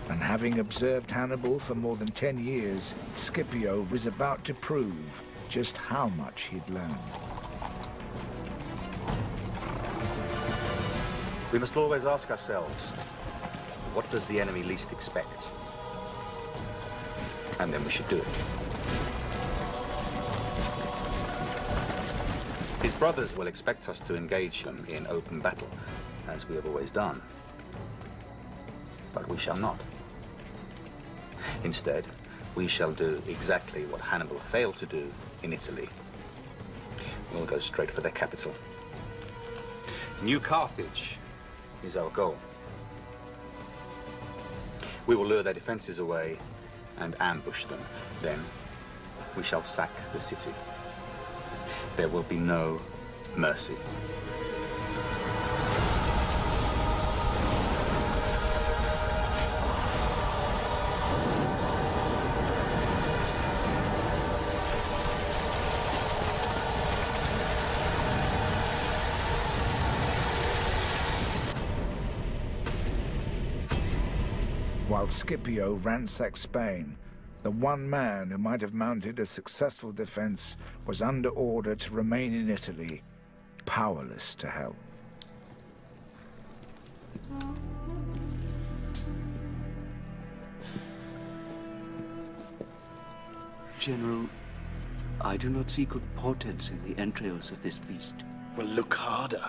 And having observed Hannibal for more than 10 years, Scipio was about to prove just how much he'd learned. We must always ask ourselves, what does the enemy least expect? And then we should do it. His brothers will expect us to engage him in open battle, as we have always done. But we shall not. Instead, we shall do exactly what Hannibal failed to do in Italy. We'll go straight for their capital. New Carthage is our goal. We will lure their defenses away and ambush them. Then we shall sack the city. There will be no mercy. While Scipio ransacked Spain, the one man who might have mounted a successful defense was under order to remain in Italy, powerless to help. General, I do not see good portents in the entrails of this beast. Well, look harder.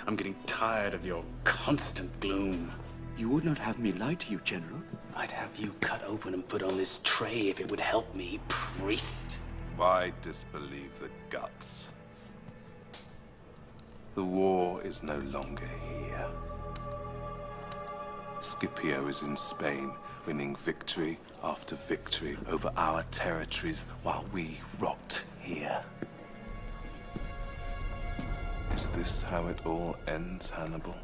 I'm getting tired of your constant gloom. You would not have me lie to you, General. I'd have you cut open and put on this tray if it would help me, priest. Why disbelieve the guts? The war is no longer here. Scipio is in Spain, winning victory after victory over our territories while we rot here. Is this how it all ends, Hannibal?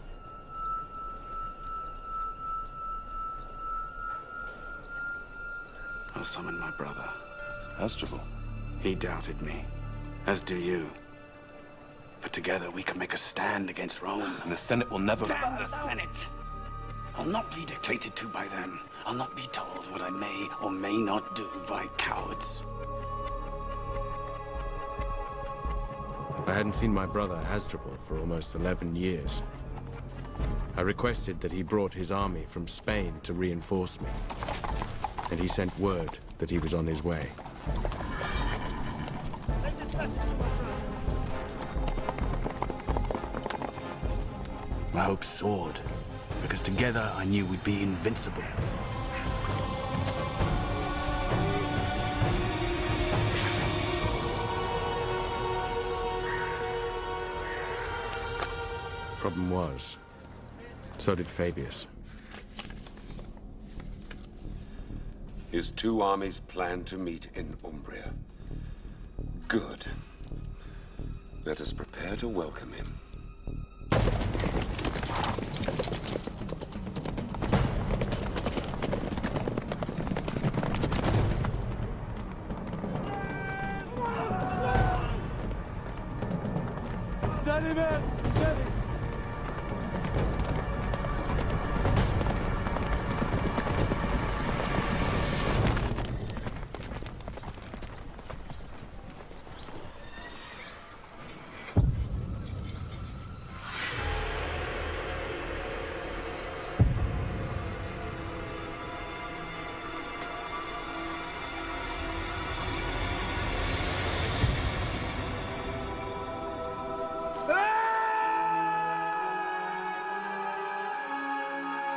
I'll summon my brother. Hasdrubal? He doubted me, as do you. But together we can make a stand against Rome. And the Senate will never... Damn the Senate! I'll not be dictated to by them. I'll not be told what I may or may not do by cowards. I hadn't seen my brother Hasdrubal for almost 11 years. I requested that he brought his army from Spain to reinforce me. And he sent word that he was on his way. My hopes soared, because together I knew we'd be invincible. Problem was, so did Fabius. His two armies plan to meet in Umbria. Good. Let us prepare to welcome him. Steady, man! Steady!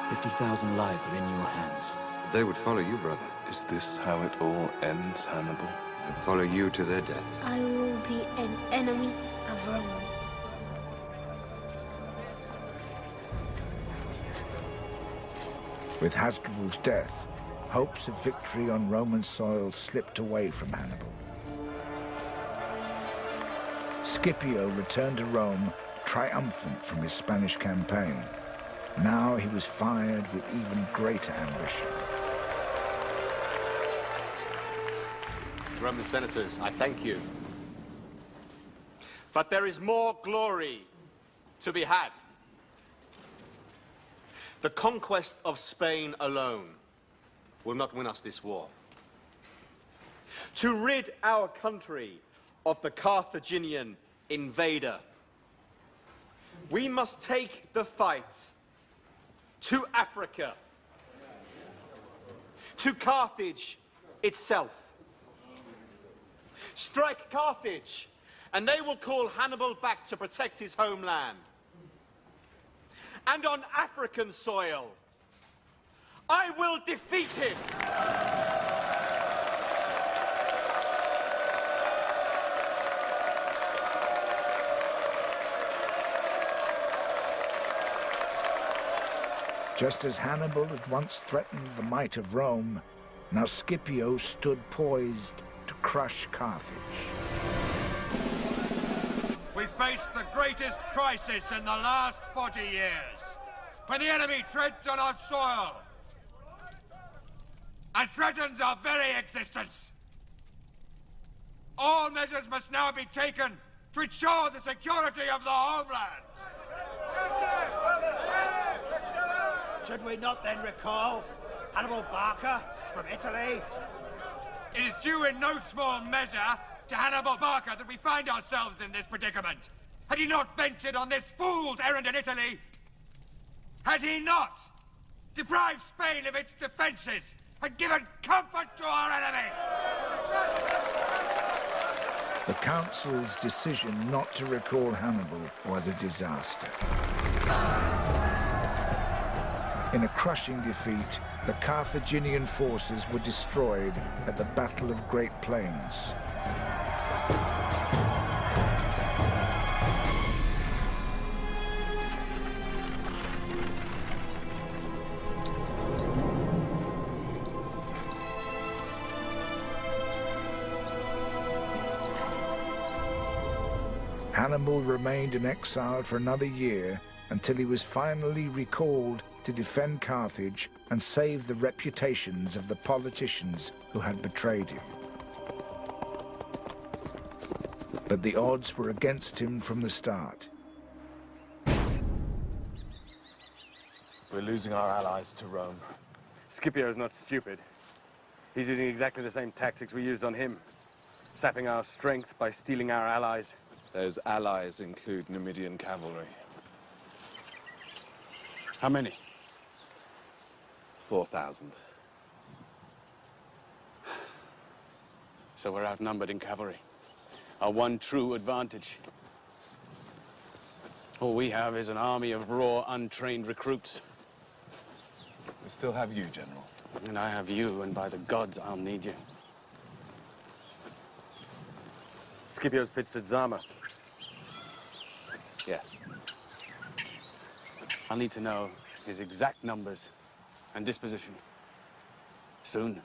$50,000 lives are in your hands. They would follow you, brother. Is this how it all ends, Hannibal? They'll follow you to their death. I will be an enemy of Rome. With Hasdrubal's death, hopes of victory on Roman soil slipped away from Hannibal. Scipio returned to Rome triumphant from his Spanish campaign. Now he was fired with even greater ambition. Roman senators, I thank you. But there is more glory to be had. The conquest of Spain alone will not win us this war. To rid our country of the Carthaginian invader, we must take the fight to Africa, to Carthage itself. Strike Carthage, and they will call Hannibal back to protect his homeland. And on African soil, I will defeat him. Just as Hannibal had once threatened the might of Rome, now Scipio stood poised to crush Carthage. We face the greatest crisis in the last 40 years, when the enemy treads on our soil and threatens our very existence. All measures must now be taken to ensure the security of the homeland. Should we not then recall Hannibal Barca from Italy? It is due in no small measure to Hannibal Barca that we find ourselves in this predicament. Had he not ventured on this fool's errand in Italy, had he not deprived Spain of its defenses and given comfort to our enemy? The council's decision not to recall Hannibal was a disaster. In a crushing defeat, the Carthaginian forces were destroyed at the Battle of Great Plains. Hannibal remained in exile for another year until he was finally recalled to defend Carthage and save the reputations of the politicians who had betrayed him. But the odds were against him from the start. We're losing our allies to Rome. Scipio's not stupid. He's using exactly the same tactics we used on him, sapping our strength by stealing our allies. Those allies include Numidian cavalry. How many? 4,000. So we're outnumbered in cavalry. Our one true advantage. All we have is an army of raw, untrained recruits. We still have you, General. And I have you, and by the gods, I'll need you. Scipio's pitched at Zama. Yes. I'll need to know his exact numbers and disposition. Soon.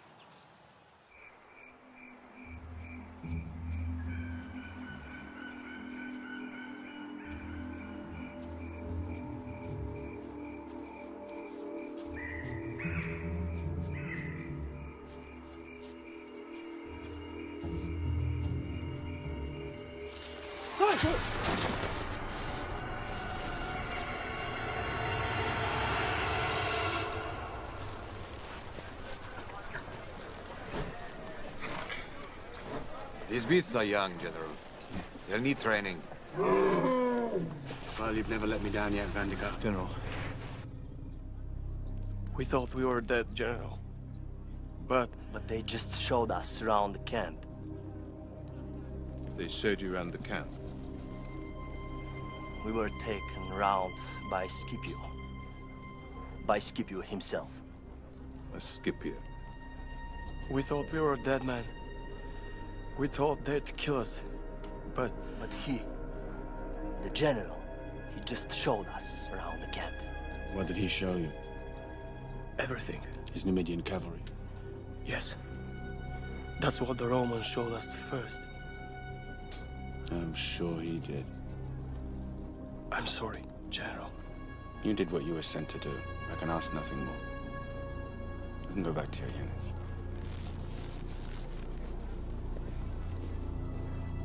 These beasts are young, General. They'll need training. Well, you've never let me down yet, Vandika. General. We thought we were dead, General. But they just showed us around the camp. They showed you around the camp? We were taken around by Scipio. By Scipio himself. By Scipio? we thought we were dead men. We thought they'd kill us, but he, the general, he just showed us around the camp. What did he show you? Everything. His Numidian cavalry? Yes. That's what the Romans showed us first. I'm sure he did. I'm sorry, General. You did what you were sent to do. I can ask nothing more. You can go back to your units.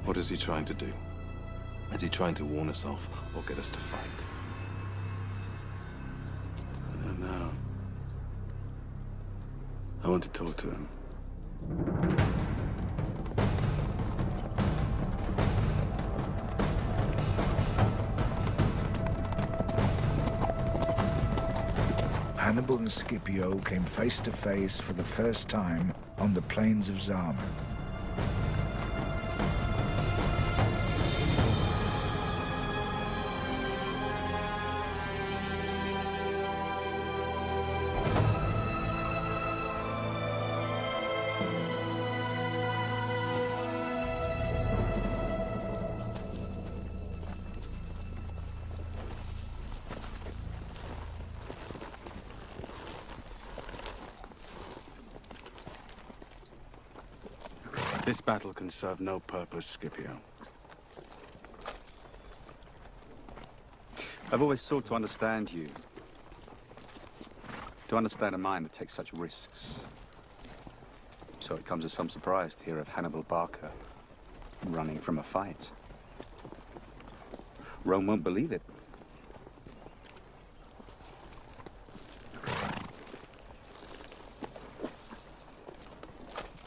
What is he trying to do? Is he trying to warn us off or get us to fight? I don't know. I want to talk to him. Hannibal and Scipio came face to face for the first time on the plains of Zama. This battle can serve no purpose, Scipio. I've always sought to understand you. To understand a mind that takes such risks. So it comes as some surprise to hear of Hannibal Barca running from a fight. Rome won't believe it.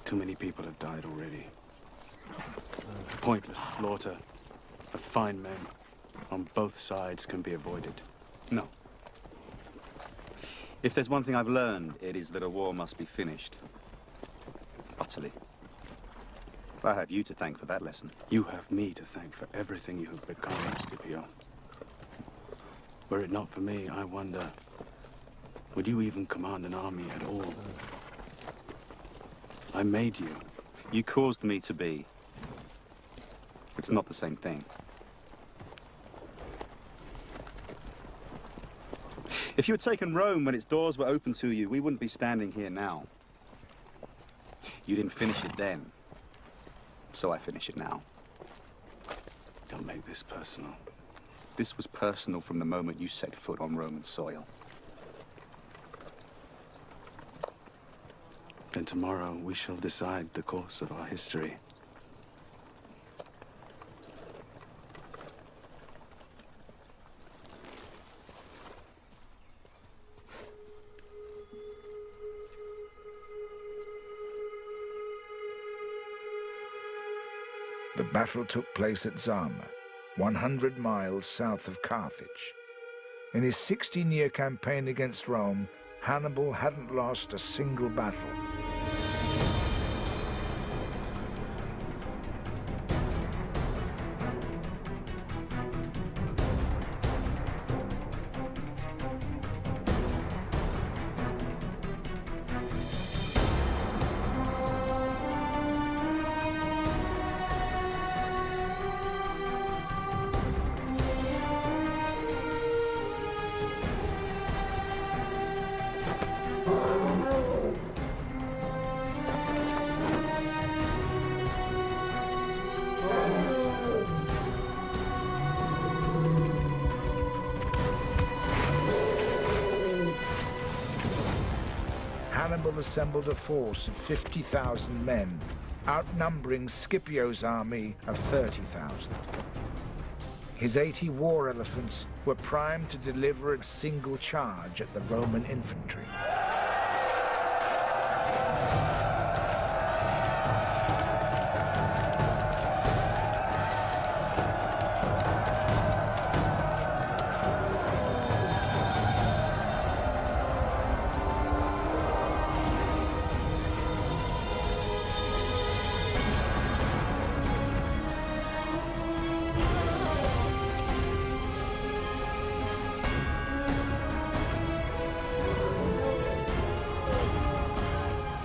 Too many people have died already. Pointless slaughter of fine men on both sides can be avoided. No. If there's one thing I've learned, it is that a war must be finished. Utterly. I have you to thank for that lesson. You have me to thank for everything you have become, Scipio. Were it not for me, I wonder, would you even command an army at all? I made you. You caused me to be. It's not the same thing. If you had taken Rome when its doors were open to you, we wouldn't be standing here now. You didn't finish it then, so I finish it now. Don't make this personal. This was personal from the moment you set foot on Roman soil. Then tomorrow we shall decide the course of our history. The battle took place at Zama, 100 miles south of Carthage. In his 16-year campaign against Rome, Hannibal hadn't lost a single battle. Hannibal assembled a force of 50,000 men, outnumbering Scipio's army of 30,000. His 80 war elephants were primed to deliver a single charge at the Roman infantry.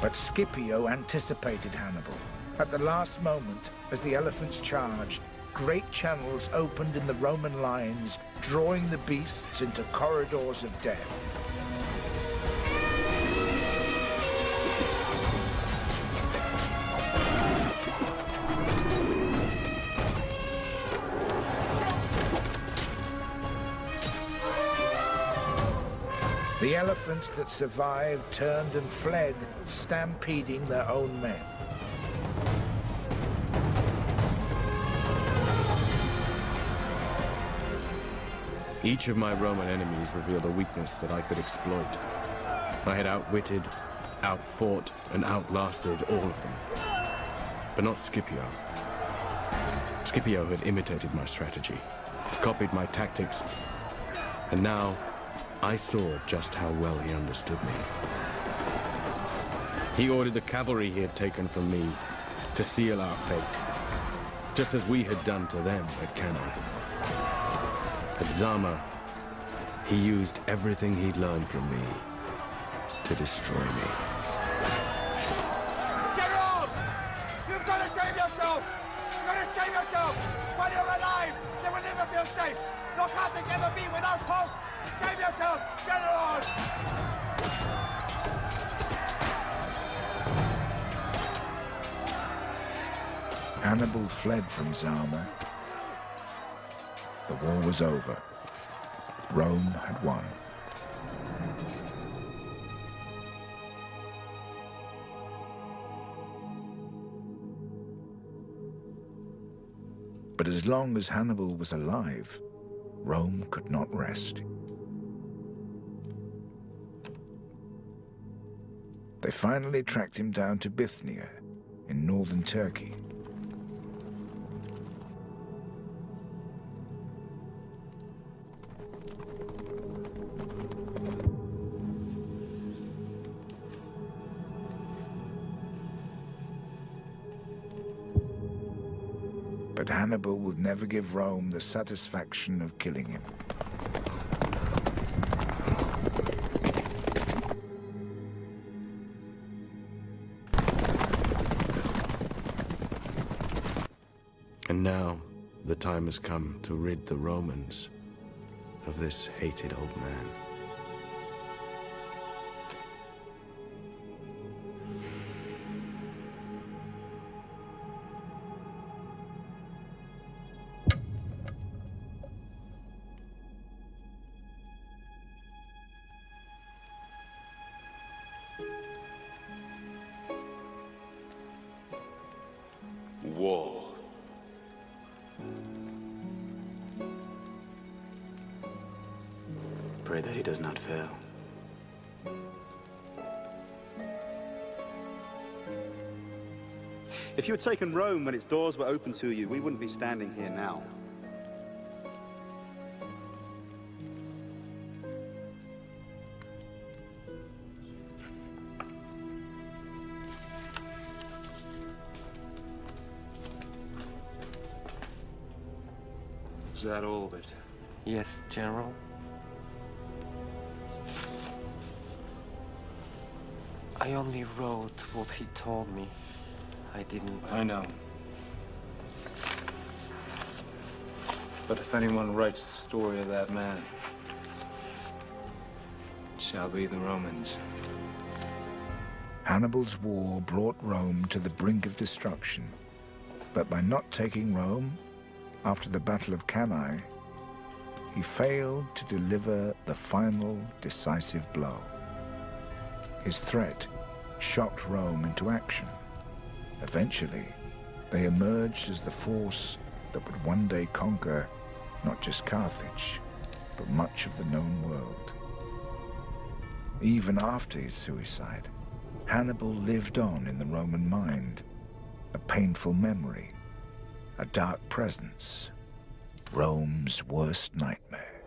But Scipio anticipated Hannibal. At the last moment, as the elephants charged, great channels opened in the Roman lines, drawing the beasts into corridors of death. The elephants that survived turned and fled, stampeding their own men. Each of my Roman enemies revealed a weakness that I could exploit. I had outwitted, outfought, and outlasted all of them. But not Scipio. Scipio had imitated my strategy, copied my tactics, and now I saw just how well he understood me. He ordered the cavalry he had taken from me to seal our fate, just as we had done to them at Cannae. At Zama, he used everything he'd learned from me to destroy me. General! You've got to save yourself! You've got to save yourself! While you're alive, they will never feel safe! Nor can they ever be without hope! Save yourself, General! Hannibal fled from Zama. The war was over. Rome had won. But as long as Hannibal was alive, Rome could not rest. They finally tracked him down to Bithynia in northern Turkey. But Hannibal would never give Rome the satisfaction of killing him. And now, the time has come to rid the Romans of this hated old man. War. Pray that he does not fail. If you had taken Rome when its doors were open to you, we wouldn't be standing here now. Is that all of it? Yes, General. I only wrote what he told me. I didn't... I know. But if anyone writes the story of that man, it shall be the Romans. Hannibal's war brought Rome to the brink of destruction. But by not taking Rome, after the Battle of Cannae, he failed to deliver the final decisive blow. His threat shocked Rome into action. Eventually, they emerged as the force that would one day conquer not just Carthage, but much of the known world. Even after his suicide, Hannibal lived on in the Roman mind, a painful memory, a dark presence, Rome's worst nightmare.